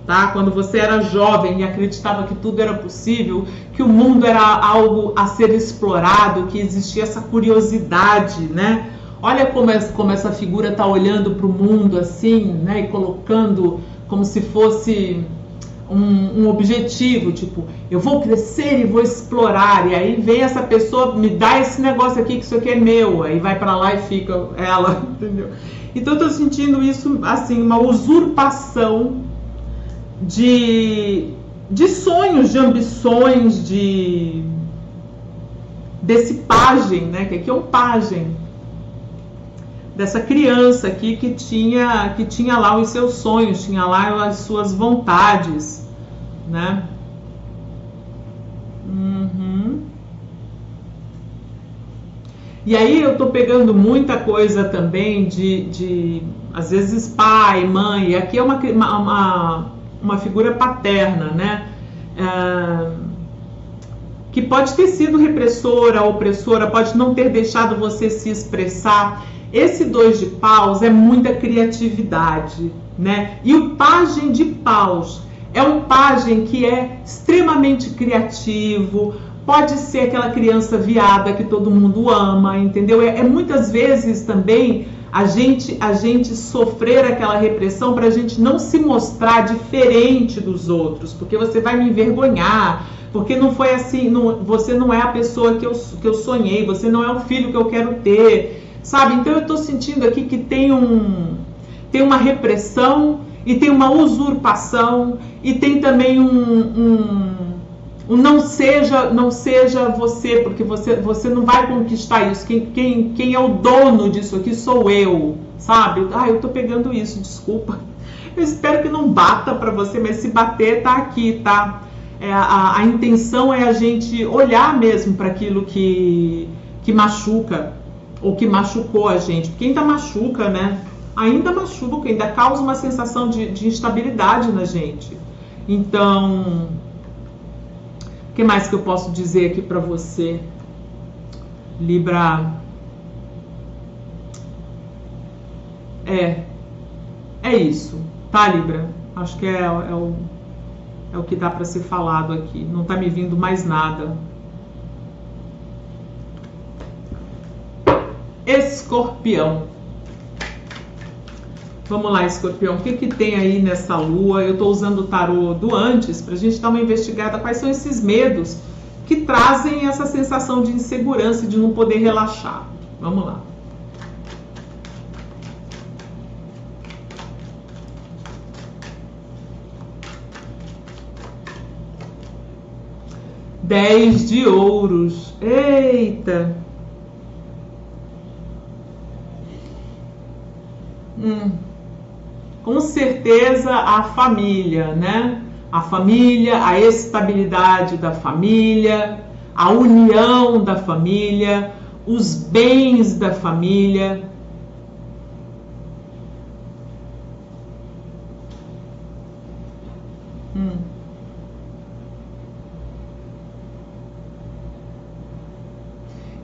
tá? Quando você era jovem e acreditava que tudo era possível, que o mundo era algo a ser explorado, que existia essa curiosidade, né? Olha como essa figura está olhando para o mundo assim, né? E colocando como se fosse um objetivo, tipo, eu vou crescer e vou explorar, e aí vem essa pessoa, me dá esse negócio aqui que isso aqui é meu, aí vai pra lá e fica ela, entendeu? Então eu tô sentindo isso, assim, uma usurpação de sonhos, de ambições, desse pajem, né, que aqui é um pajem, dessa criança aqui que tinha lá os seus sonhos, tinha lá as suas vontades, né? E aí eu tô pegando muita coisa também de às vezes pai, mãe, e aqui é uma figura paterna, né? Que pode ter sido repressora, opressora, pode não ter deixado você se expressar. Esse 2 de paus é muita criatividade, né? E o pajem de paus é um pajem que é extremamente criativo, pode ser aquela criança viada que todo mundo ama, entendeu? É muitas vezes também a gente sofrer aquela repressão para a gente não se mostrar diferente dos outros, porque você vai me envergonhar, porque não foi assim, você não é a pessoa que eu sonhei, você não é o filho que eu quero ter. Sabe? Então eu estou sentindo aqui que tem uma repressão e tem uma usurpação e tem também um não seja você, porque você não vai conquistar isso. Quem é o dono disso aqui sou eu, sabe? Eu tô pegando isso, desculpa. Eu espero que não bata para você, mas se bater, tá aqui, tá? A intenção é a gente olhar mesmo para aquilo que machuca, ou que machucou a gente, porque ainda machuca, né? Ainda machuca, ainda causa uma sensação de instabilidade na gente. Então, o que mais que eu posso dizer aqui para você, Libra? É isso, tá, Libra? Acho que é o que dá para ser falado aqui. Não tá me vindo mais nada. Escorpião. Vamos lá, Escorpião. O que tem aí nessa lua? Eu estou usando o tarô do antes para a gente dar uma investigada. Quais são esses medos que trazem essa sensação de insegurança e de não poder relaxar? Vamos lá. Dez de ouros. Eita! Com certeza a família, né? A família, a estabilidade da família, a união da família, os bens da família.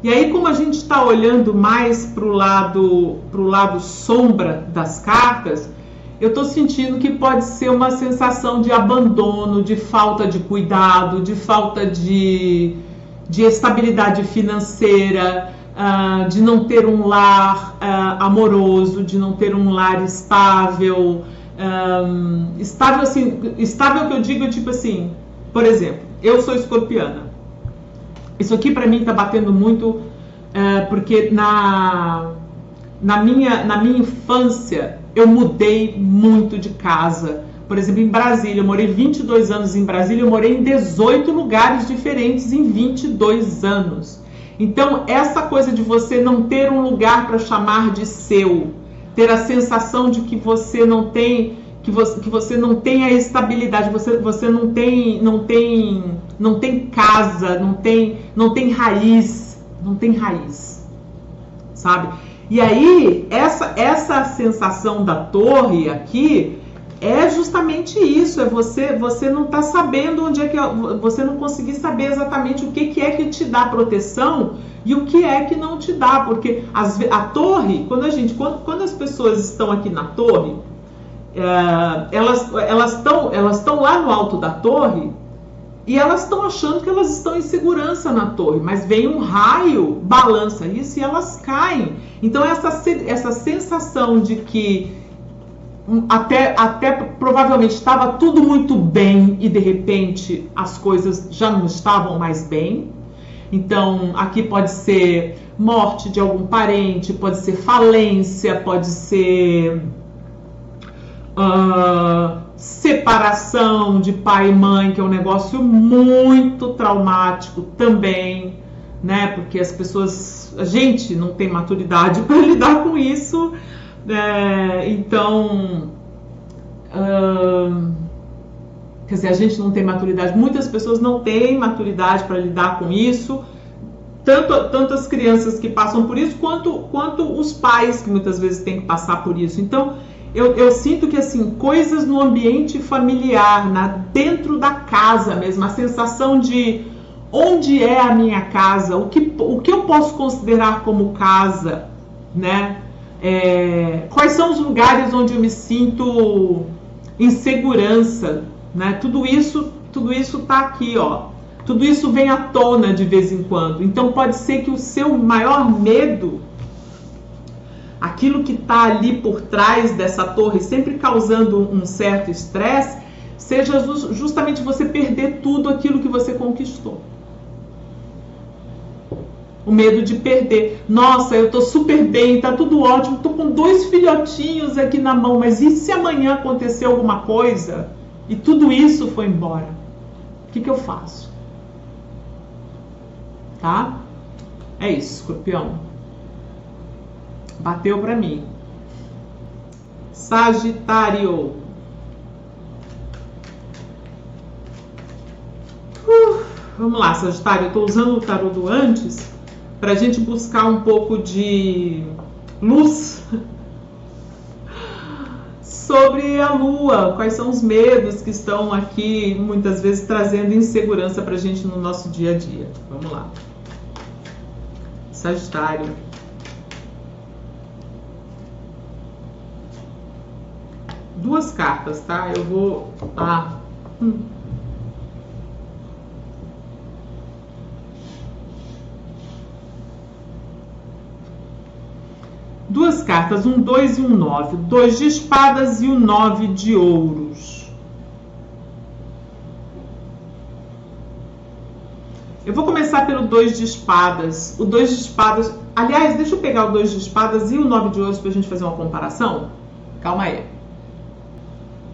E aí, como a gente está olhando mais para o lado sombra das cartas, eu estou sentindo que pode ser uma sensação de abandono, de falta de cuidado, de falta de estabilidade financeira, de não ter um lar amoroso, de não ter um lar estável. Estável, assim, estável que eu digo, tipo assim, por exemplo, eu sou escorpiana. Isso aqui para mim está batendo muito, porque na minha infância eu mudei muito de casa. Por exemplo, em Brasília, eu morei 22 anos em Brasília, eu morei em 18 lugares diferentes em 22 anos. Então, essa coisa de você não ter um lugar para chamar de seu, ter a sensação de que você não tem, que você não tem a estabilidade, você não tem casa, não tem raiz, sabe? E aí, essa sensação da torre aqui é justamente isso, é você não tá sabendo onde é que, você não conseguir saber exatamente o que é que te dá proteção e o que é que não te dá, porque a torre, quando as pessoas estão aqui na torre, elas estão lá no alto da torre e elas estão achando que elas estão em segurança na torre, mas vem um raio, balança isso e elas caem. Então essa sensação de que até provavelmente estava tudo muito bem e de repente as coisas já não estavam mais bem. Então aqui pode ser morte de algum parente, pode ser falência, pode ser separação de pai e mãe, que é um negócio muito traumático também, né? Porque a gente não tem maturidade para lidar com isso, então, quer dizer, a gente não tem maturidade, muitas pessoas não têm maturidade para lidar com isso, tanto as crianças que passam por isso, quanto os pais que muitas vezes têm que passar por isso. Então, eu sinto que, assim, coisas no ambiente familiar, dentro da casa mesmo, a sensação de onde é a minha casa, o que eu posso considerar como casa, né? Quais são os lugares onde eu me sinto em segurança, né? Tudo isso tá aqui, ó. Tudo isso vem à tona de vez em quando. Então pode ser que o seu maior medo, aquilo que está ali por trás dessa torre, sempre causando um certo estresse, seja justamente você perder tudo aquilo que você conquistou. O medo de perder. Nossa, eu tô super bem, tá tudo ótimo, tô com 2 filhotinhos aqui na mão, mas e se amanhã acontecer alguma coisa e tudo isso foi embora? O que eu faço? Tá? É isso, Escorpião. Bateu pra mim. Sagitário. Vamos lá, Sagitário. Eu tô usando o tarô do antes pra gente buscar um pouco de luz sobre a Lua. Quais são os medos que estão aqui, muitas vezes, trazendo insegurança pra gente no nosso dia a dia. Vamos lá. Sagitário. Duas cartas, tá? Eu vou... Duas cartas, um 2 e um 9. 2 de espadas e o 9 de ouros. Eu vou começar pelo 2 de espadas. O 2 de espadas... Aliás, deixa eu pegar o 2 de espadas e o 9 de ouros pra gente fazer uma comparação. Calma aí.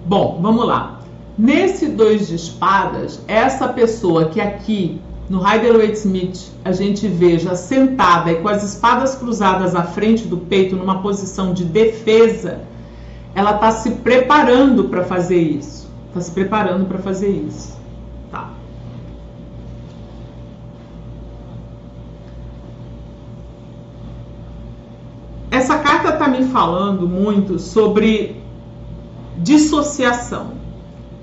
Bom, vamos lá. Nesse 2 de espadas, essa pessoa que aqui no Rider-Waite-Smith a gente vê já sentada e com as espadas cruzadas à frente do peito numa posição de defesa, ela está se preparando para fazer isso. Está se preparando para fazer isso. Tá. Essa carta está me falando muito sobre dissociação,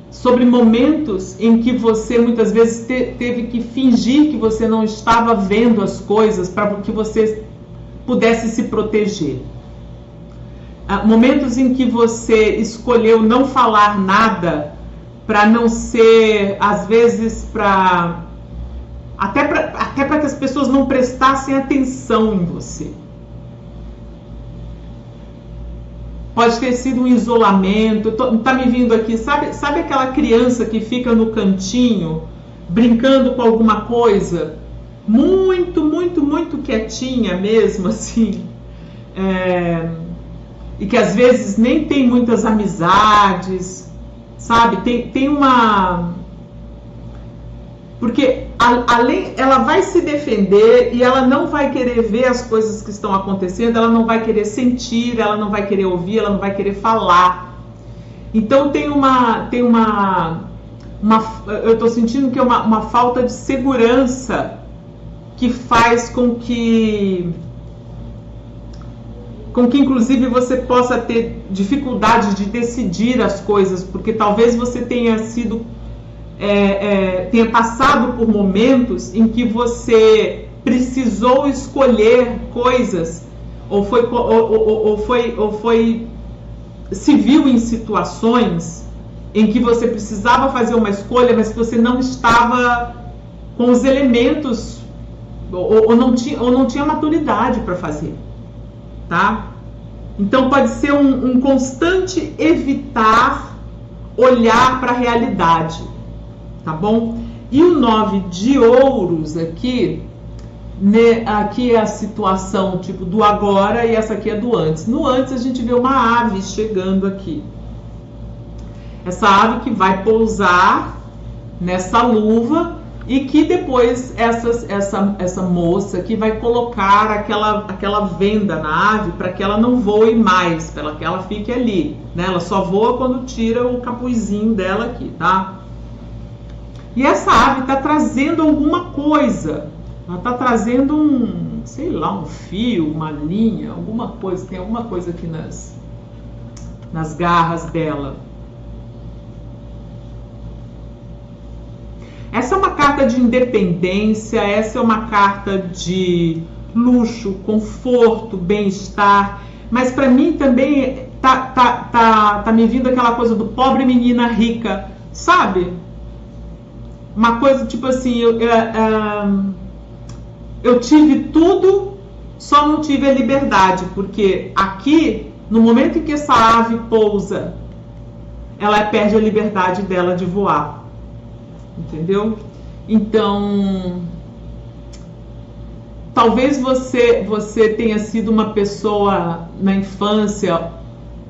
sobre momentos em que você muitas vezes teve que fingir que você não estava vendo as coisas para que você pudesse se proteger. Momentos em que você escolheu não falar nada para não ser, às vezes, até para que as pessoas não prestassem atenção em você. Pode ter sido um isolamento, tá me vindo aqui, sabe aquela criança que fica no cantinho, brincando com alguma coisa, muito, muito, muito quietinha mesmo, assim, e que às vezes nem tem muitas amizades, sabe, tem uma... Porque ela vai se defender e ela não vai querer ver as coisas que estão acontecendo, ela não vai querer sentir, ela não vai querer ouvir, ela não vai querer falar. Então eu estou sentindo que é uma falta de segurança que faz com que inclusive você possa ter dificuldade de decidir as coisas, porque talvez você tenha tenha passado por momentos em que você precisou escolher coisas ou se viu em situações em que você precisava fazer uma escolha, mas que você não estava com os elementos ou não tinha maturidade para fazer, tá? Então pode ser um constante evitar olhar para a realidade, tá bom? E o 9 de ouros aqui, né, aqui é a situação tipo do agora e essa aqui é do antes. No antes a gente vê uma ave chegando aqui. Essa ave que vai pousar nessa luva e que depois essa moça que vai colocar aquela venda na ave para que ela não voe mais, para que ela fique ali, né? Ela só voa quando tira o capuzinho dela aqui, tá? E essa ave está trazendo alguma coisa. Ela está trazendo sei lá, um fio, uma linha, alguma coisa. Tem alguma coisa aqui nas garras dela. Essa é uma carta de independência, essa é uma carta de luxo, conforto, bem-estar. Mas para mim também tá me vindo aquela coisa do pobre menina rica, sabe? Uma coisa tipo assim, eu tive tudo, só não tive a liberdade, porque aqui, no momento em que essa ave pousa, ela perde a liberdade dela de voar, entendeu? Então, talvez você tenha sido uma pessoa na infância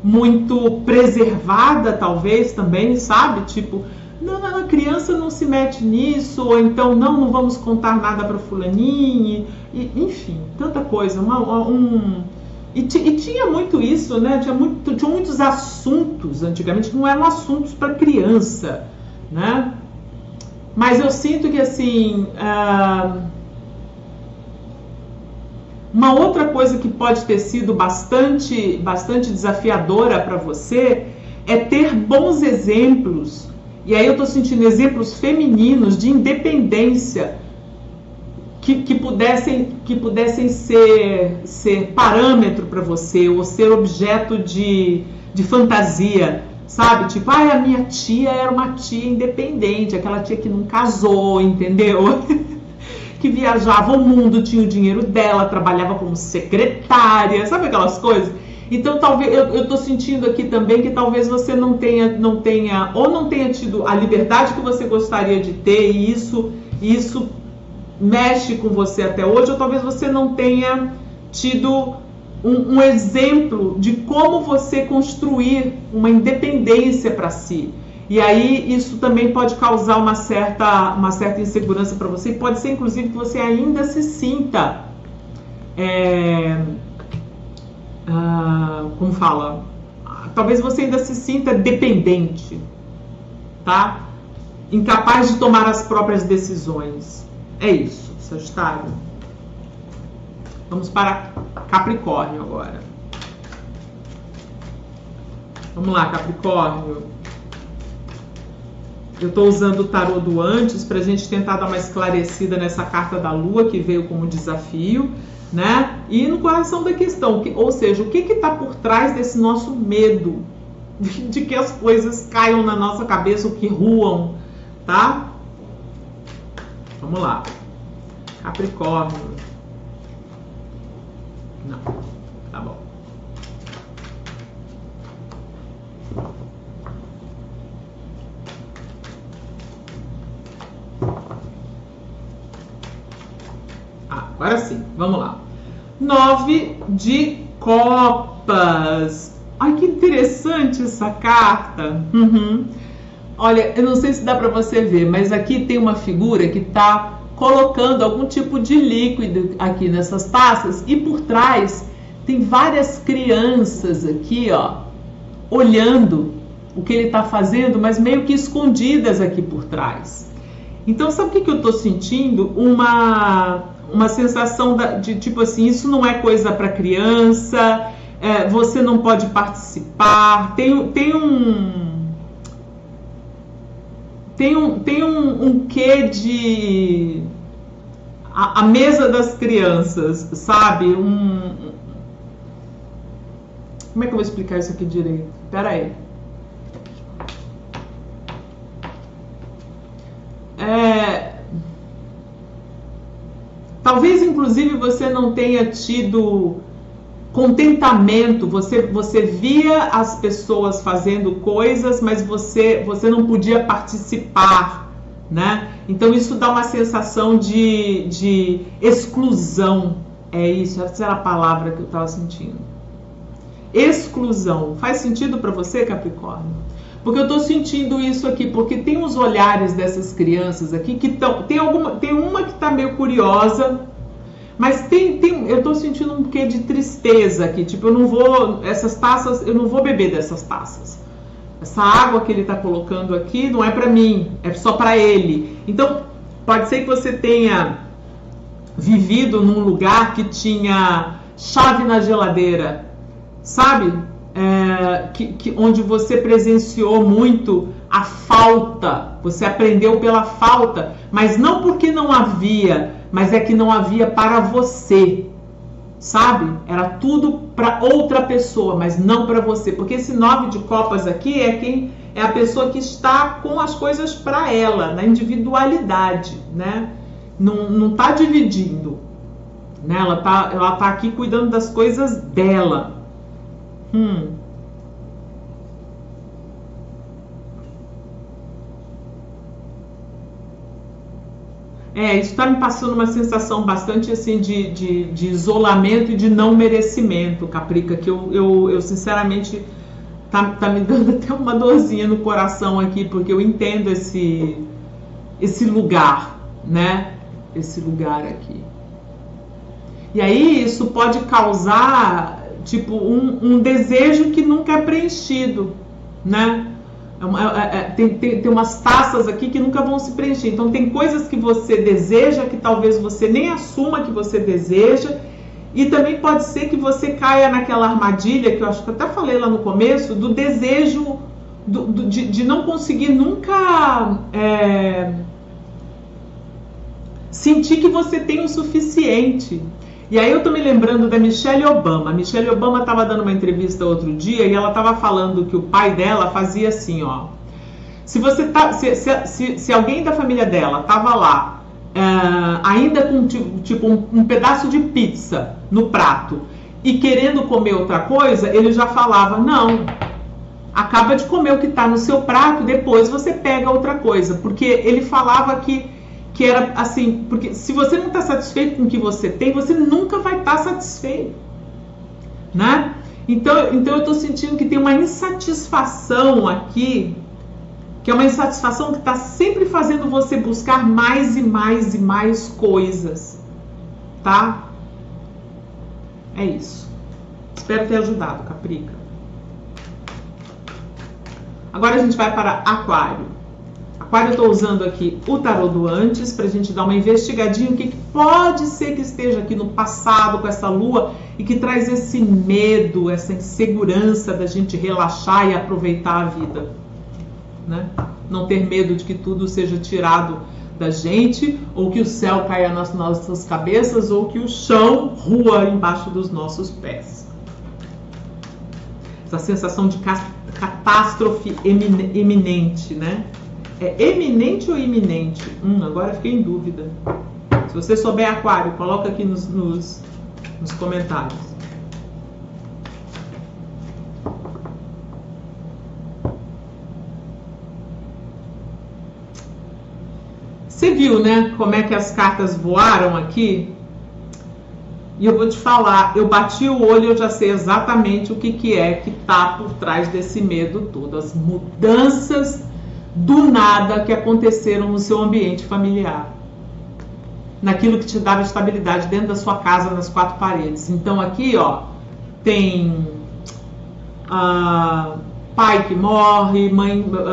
muito preservada, talvez também, sabe? Tipo, não, a criança não se mete nisso, ou então não vamos contar nada para fulaninho, enfim, tanta coisa. E tinha muito isso, né? Tinha muitos assuntos antigamente que não eram assuntos para criança, né? Mas eu sinto que assim, uma outra coisa que pode ter sido bastante desafiadora para você é ter bons exemplos. E aí eu estou sentindo exemplos femininos de independência que pudessem ser parâmetro para você, ou ser objeto de fantasia, sabe? Tipo, a minha tia era uma tia independente, aquela tia que não casou, entendeu? Que viajava o mundo, tinha o dinheiro dela, trabalhava como secretária, sabe aquelas coisas? Então, talvez eu estou sentindo aqui também que talvez você não tenha tido a liberdade que você gostaria de ter, e isso mexe com você até hoje, ou talvez você não tenha tido um exemplo de como você construir uma independência para si. E aí isso também pode causar uma certa insegurança para você, e pode ser inclusive que você ainda se sinta como fala, talvez você ainda se sinta dependente, tá? Incapaz de tomar as próprias decisões. É isso, Sagitário. Vamos para Capricórnio agora. Vamos lá, Capricórnio. Eu estou usando o tarô do antes para a gente tentar dar uma esclarecida nessa carta da Lua que veio como desafio, né? E no coração da questão, ou seja, o que está por trás desse nosso medo de que as coisas caiam na nossa cabeça ou que ruam, tá? Vamos lá. Capricórnio. Não, tá bom. Agora sim, vamos lá. 9 de copas. Ai, que interessante essa carta. Olha, eu não sei se dá para você ver, mas aqui tem uma figura que está colocando algum tipo de líquido aqui nessas taças, e por trás tem várias crianças aqui, ó, olhando o que ele está fazendo, mas meio que escondidas aqui por trás. Então, sabe o que eu estou sentindo? Uma sensação de tipo assim, isso não é coisa para criança, você não pode participar, tem um quê de a mesa das crianças, sabe? Como é que eu vou explicar isso aqui direito? Pera aí. Talvez, inclusive, você não tenha tido contentamento, você via as pessoas fazendo coisas, mas você não podia participar, né? Então isso dá uma sensação de exclusão. É isso, essa era a palavra que eu estava sentindo. Exclusão. Faz sentido para você, Capricórnio? Porque eu estou sentindo isso aqui, porque tem os olhares dessas crianças aqui que tem uma que está meio curiosa, mas eu estou sentindo um quê de tristeza aqui, tipo, essas taças, eu não vou beber dessas taças. Essa água que ele está colocando aqui não é para mim, é só para ele. Então, pode ser que você tenha vivido num lugar que tinha chave na geladeira, sabe? Onde você presenciou muito a falta, você aprendeu pela falta, mas não porque não havia, mas é que não havia para você, sabe? Era tudo para outra pessoa, mas não para você, porque esse 9 de copas aqui é a pessoa que está com as coisas para ela, na individualidade, né? Não está dividindo, né? Ela tá aqui cuidando das coisas dela. Isso está me passando uma sensação bastante assim de isolamento e de não merecimento, Caprica, que eu sinceramente tá me dando até uma dorzinha no coração aqui, porque eu entendo esse lugar, né? Esse lugar aqui. E aí isso pode causar tipo um desejo que nunca é preenchido, né? Tem umas taças aqui que nunca vão se preencher. Então tem coisas que você deseja que talvez você nem assuma que você deseja, e também pode ser que você caia naquela armadilha que eu acho que eu até falei lá no começo, do desejo de não conseguir nunca sentir que você tem o suficiente. E aí eu tô me lembrando da Michelle Obama. A Michelle Obama estava dando uma entrevista outro dia e ela estava falando que o pai dela fazia assim, ó. Se alguém da família dela estava lá, ainda com tipo um pedaço de pizza no prato e querendo comer outra coisa, ele já falava, não, acaba de comer o que está no seu prato, depois você pega outra coisa. Porque ele falava que era assim, porque se você não está satisfeito com o que você tem, você nunca vai estar satisfeito, né? Então eu estou sentindo que tem uma insatisfação aqui, que é uma insatisfação que está sempre fazendo você buscar mais e mais e mais coisas, tá? É isso. Espero ter ajudado, Caprica. Agora a gente vai para Aquário. Aquário, eu estou usando aqui o tarô do antes para a gente dar uma investigadinha o que pode ser que esteja aqui no passado com essa lua e que traz esse medo, essa insegurança da gente relaxar e aproveitar a vida, né? Não ter medo de que tudo seja tirado da gente, ou que o céu caia nas nossas cabeças, ou que o chão rua embaixo dos nossos pés. Essa sensação de catástrofe iminente, né? É eminente ou iminente? Agora fiquei em dúvida. Se você souber, Aquário, coloca aqui nos comentários. Você viu, né, como é que as cartas voaram aqui? E eu vou te falar, eu bati o olho e eu já sei exatamente o que é que tá por trás desse medo todo. As mudanças do nada que aconteceram no seu ambiente familiar, naquilo que te dava estabilidade dentro da sua casa, nas quatro paredes. Então aqui, ó, tem pai que morre,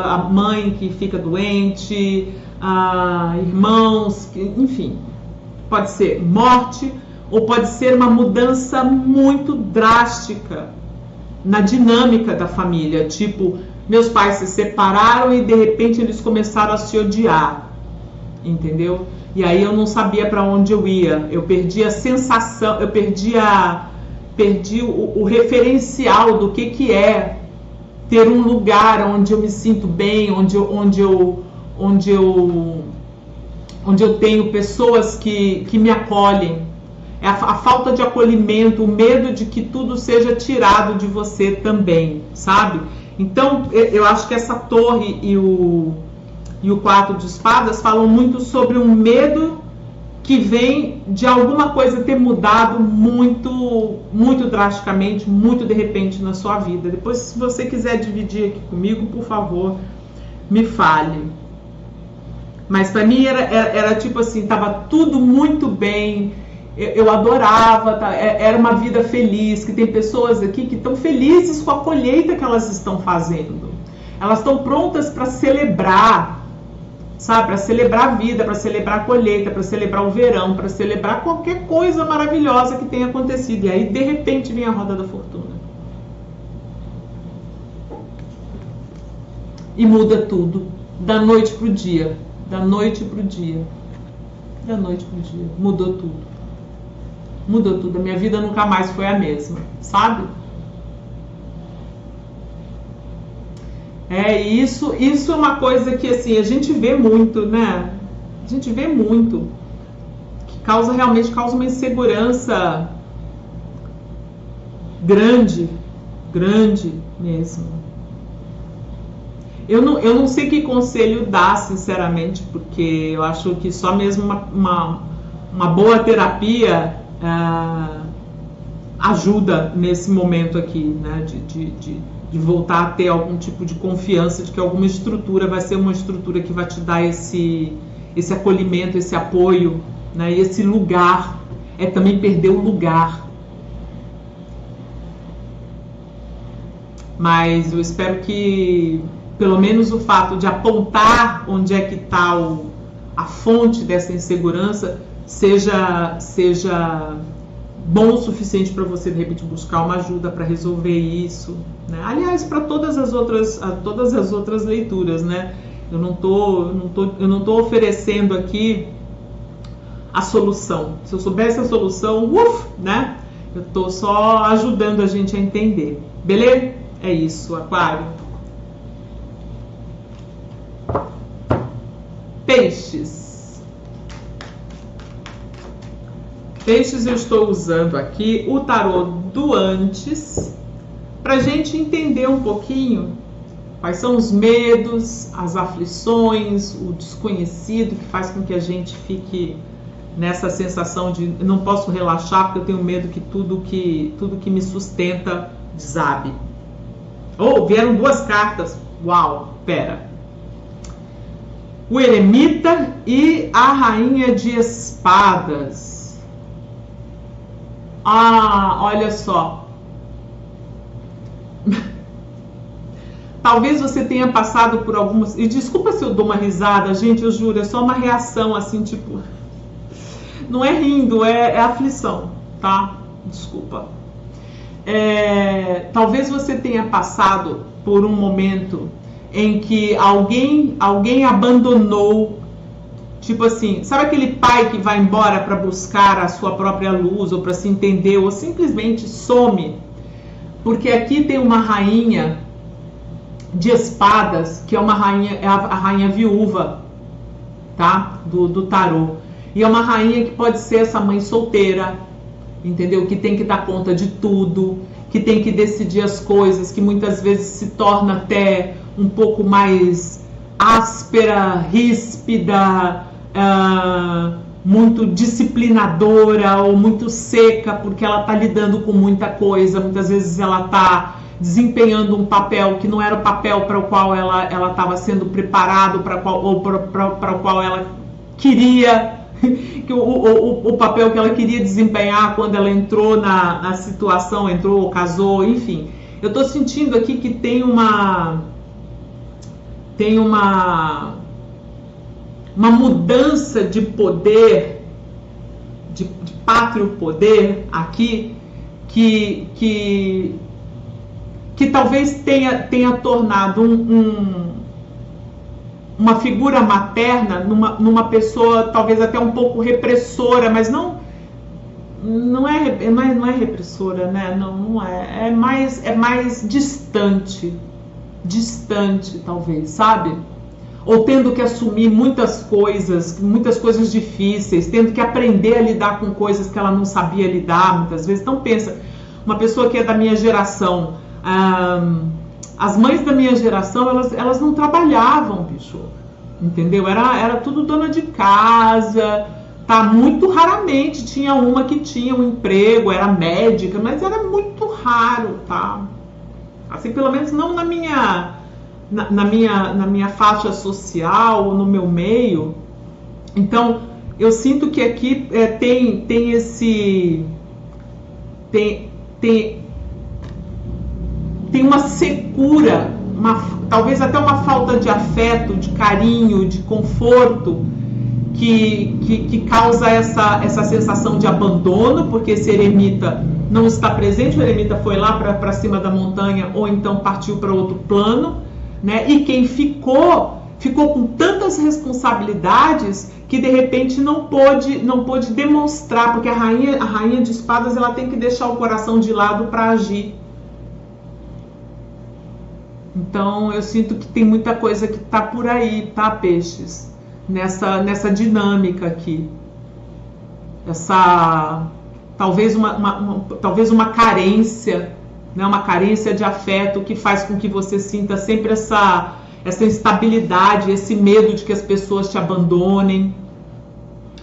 a mãe que fica doente, irmãos, enfim. Pode ser morte ou pode ser uma mudança muito drástica na dinâmica da família. Tipo, meus pais se separaram e de repente eles começaram a se odiar, entendeu? E aí eu não sabia para onde eu ia. Eu perdi a sensação, eu perdi o referencial do que é ter um lugar onde eu me sinto bem, onde eu tenho pessoas que me acolhem. É a falta de acolhimento, o medo de que tudo seja tirado de você também, sabe? Então, eu acho que essa torre e o 4 de espadas falam muito sobre um medo que vem de alguma coisa ter mudado muito, muito drasticamente, muito de repente na sua vida. Depois, se você quiser dividir aqui comigo, por favor, me fale. Mas para mim era tipo assim, tava tudo muito bem, eu adorava, era uma vida feliz, que tem pessoas aqui que estão felizes com a colheita que elas estão fazendo. Elas estão prontas para celebrar, sabe? Para celebrar a vida, para celebrar a colheita, para celebrar o verão, para celebrar qualquer coisa maravilhosa que tenha acontecido. E aí, de repente, vem a roda da fortuna. E muda tudo, da noite pro dia. Da noite pro dia. Da noite pro dia. Mudou tudo. Mudou tudo. A minha vida nunca mais foi a mesma, sabe? Isso é uma coisa que assim, a gente vê muito, né? A gente vê muito. Que realmente causa uma insegurança grande mesmo. Eu não sei que conselho dar, sinceramente, porque eu acho que só mesmo uma boa terapia ajuda nesse momento aqui, né? De voltar a ter algum tipo de confiança de que alguma estrutura vai ser uma estrutura que vai te dar esse acolhimento, esse apoio, né? E esse lugar. É também perder o lugar. Mas eu espero que pelo menos o fato de apontar onde é que está a fonte dessa insegurança seja bom o suficiente para você de repente buscar uma ajuda para resolver isso, né? Aliás, para todas as outras leituras, né? Eu não tô oferecendo aqui a solução. Se eu soubesse a solução, né? Eu tô só ajudando a gente a entender. Beleza? É isso, Aquário. Peixes. Peixes, eu estou usando aqui o tarô do antes para a gente entender um pouquinho quais são os medos, as aflições, o desconhecido que faz com que a gente fique nessa sensação de não posso relaxar porque eu tenho medo que tudo que me sustenta desabe. Vieram duas cartas. Uau, pera. O eremita e a rainha de espadas. Olha só. Talvez você tenha passado por algumas... E desculpa se eu dou uma risada, gente, eu juro, é só uma reação assim, tipo... Não é rindo, é aflição, tá? Desculpa. Talvez você tenha passado por um momento em que alguém abandonou, tipo assim, sabe aquele pai que vai embora para buscar a sua própria luz ou para se entender ou simplesmente some? Porque aqui tem uma rainha de espadas, que é uma rainha, é a rainha viúva, tá? Do tarô. E é uma rainha que pode ser essa mãe solteira, entendeu? Que tem que dar conta de tudo, que tem que decidir as coisas, que muitas vezes se torna até um pouco mais áspera, ríspida, muito disciplinadora ou muito seca, porque ela está lidando com muita coisa. Muitas vezes ela está desempenhando um papel que não era o papel para o qual ela estava sendo preparado, para o qual ela queria, o papel que ela queria desempenhar quando ela entrou na situação, casou, enfim. Eu estou sentindo aqui que tem uma mudança de poder, de pátrio poder aqui, que talvez tenha tornado uma figura materna numa pessoa talvez até um pouco repressora, mas não é repressora, né? Não é. É mais distante talvez, sabe? Ou tendo que assumir muitas coisas difíceis, tendo que aprender a lidar com coisas que ela não sabia lidar muitas vezes. Então pensa, uma pessoa que é da minha geração, as mães da minha geração, elas não trabalhavam, bicho, entendeu? Era tudo dona de casa, tá? Muito raramente tinha uma que tinha um emprego, era médica, mas era muito raro, tá? Assim, pelo menos não na minha faixa social, no meu meio. Então, eu sinto que aqui tem uma secura, talvez até uma falta de afeto, de carinho, de conforto, que causa essa sensação de abandono, porque esse eremita não está presente, o eremita foi lá para cima da montanha, ou então partiu para outro plano, né? E quem ficou com tantas responsabilidades que de repente não pôde demonstrar, porque a rainha de espadas, ela tem que deixar o coração de lado para agir. Então eu sinto que tem muita coisa que tá por aí, tá, peixes? Nessa dinâmica aqui, talvez uma carência, né? Uma carência de afeto que faz com que você sinta sempre essa instabilidade, esse medo de que as pessoas te abandonem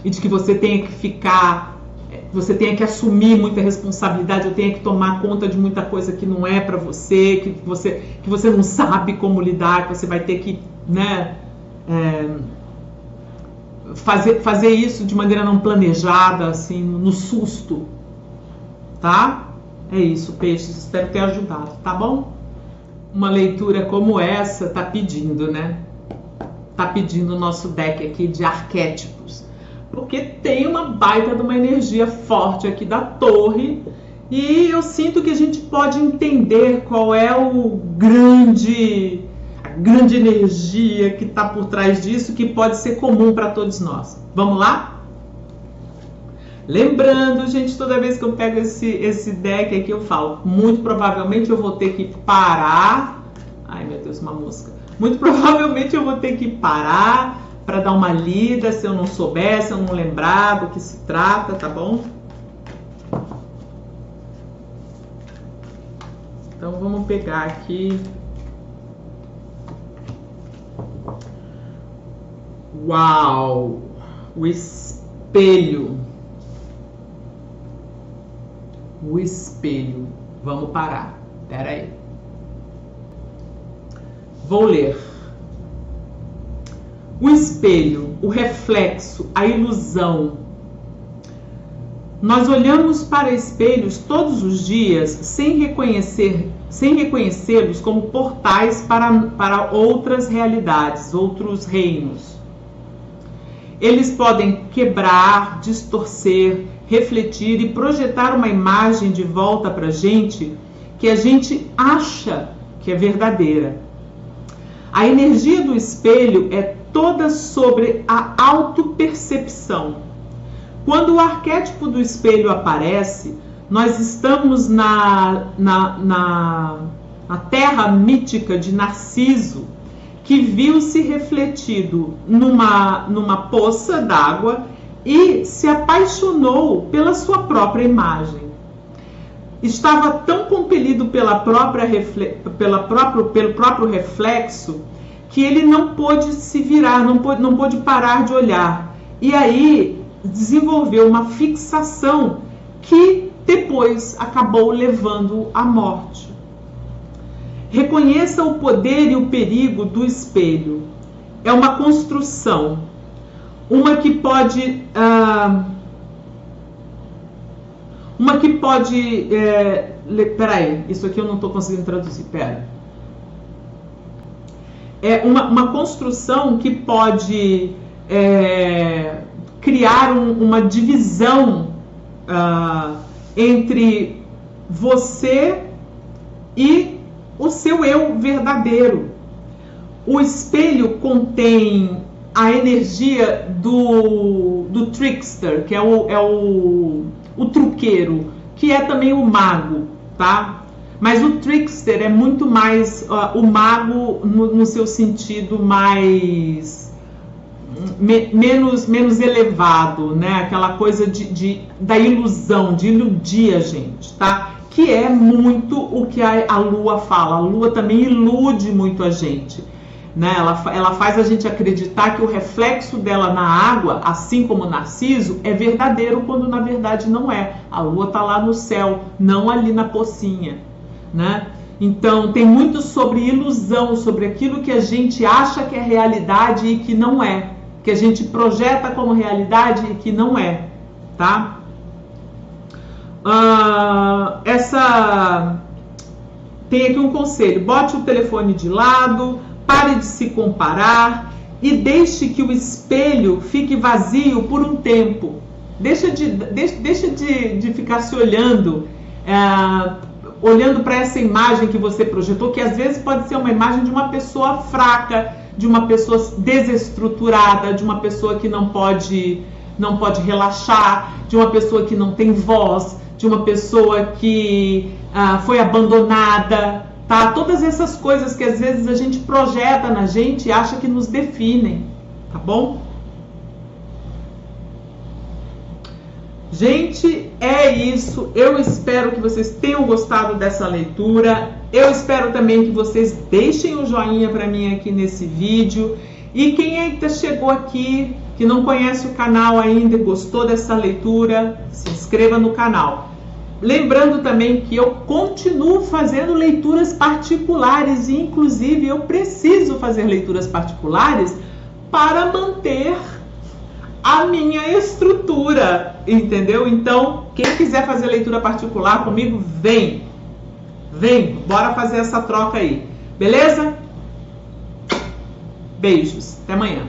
e de que você tenha que assumir muita responsabilidade, ou tenha que tomar conta de muita coisa que não é para você, que você não sabe como lidar, que você vai ter que, né, fazer isso de maneira não planejada, assim, no susto, tá? É isso, peixes, espero ter ajudado, tá bom? Uma leitura como essa tá pedindo, né? Tá pedindo o nosso deck aqui de arquétipos, porque tem uma baita de uma energia forte aqui da torre, e eu sinto que a gente pode entender qual é a grande energia que está por trás disso, que pode ser comum para todos nós. Vamos lá? Lembrando, gente, toda vez que eu pego esse deck aqui, eu falo, muito provavelmente eu vou ter que parar. Ai, meu Deus, uma mosca. Muito provavelmente eu vou ter que parar para dar uma lida, se eu não souber, se eu não lembrar do que se trata, tá bom? Então vamos pegar aqui. Uau! O espelho. O espelho. Vamos parar. Espera aí. Vou ler. O espelho, o reflexo, a ilusão. Nós olhamos para espelhos todos os dias sem reconhecê-los como portais para outras realidades, outros reinos. Eles podem quebrar, distorcer, refletir e projetar uma imagem de volta para a gente que a gente acha que é verdadeira. A energia do espelho é toda sobre a autopercepção. Quando o arquétipo do espelho aparece, nós estamos na terra mítica de Narciso, que viu-se refletido numa poça d'água e se apaixonou pela sua própria imagem. Estava tão compelido pelo próprio reflexo que ele não pôde se virar, não pôde parar de olhar. E aí desenvolveu uma fixação que depois acabou levando à morte. Reconheça o poder e o perigo do espelho. É uma construção, uma que que pode... peraí, isso aqui eu não estou conseguindo traduzir, pera. É uma construção que pode criar uma divisão entre você e o seu eu verdadeiro. O espelho contém a energia do trickster, que é o truqueiro, que é também o mago, tá? Mas o trickster é muito mais o mago no seu sentido mais menos elevado, né? Aquela coisa da ilusão, de iludir a gente, tá? Que é muito o que a Lua fala. A Lua também ilude muito a gente, né? Ela faz a gente acreditar que o reflexo dela na água, assim como o Narciso, é verdadeiro, quando na verdade não é. A Lua tá lá no céu, não ali na pocinha, né? Então tem muito sobre ilusão, sobre aquilo que a gente acha que é realidade e que não é, que a gente projeta como realidade e que não é, tá? Tem aqui um conselho: bote o telefone de lado, pare de se comparar e deixe que o espelho fique vazio por um tempo. Deixa de ficar se olhando para essa imagem que você projetou, que às vezes pode ser uma imagem de uma pessoa fraca, de uma pessoa desestruturada, de uma pessoa que não pode relaxar, de uma pessoa que não tem voz, de uma pessoa que foi abandonada, tá? Todas essas coisas que às vezes a gente projeta na gente e acha que nos definem, tá bom? Gente, é isso. Eu espero que vocês tenham gostado dessa leitura. Eu espero também que vocês deixem o joinha para mim aqui nesse vídeo. E quem ainda chegou aqui, que não conhece o canal ainda e gostou dessa leitura, se inscreva no canal. Lembrando também que eu continuo fazendo leituras particulares e, inclusive, eu preciso fazer leituras particulares para manter a minha estrutura, entendeu? Então, quem quiser fazer leitura particular comigo, vem, bora fazer essa troca aí, beleza? Beijos, até amanhã.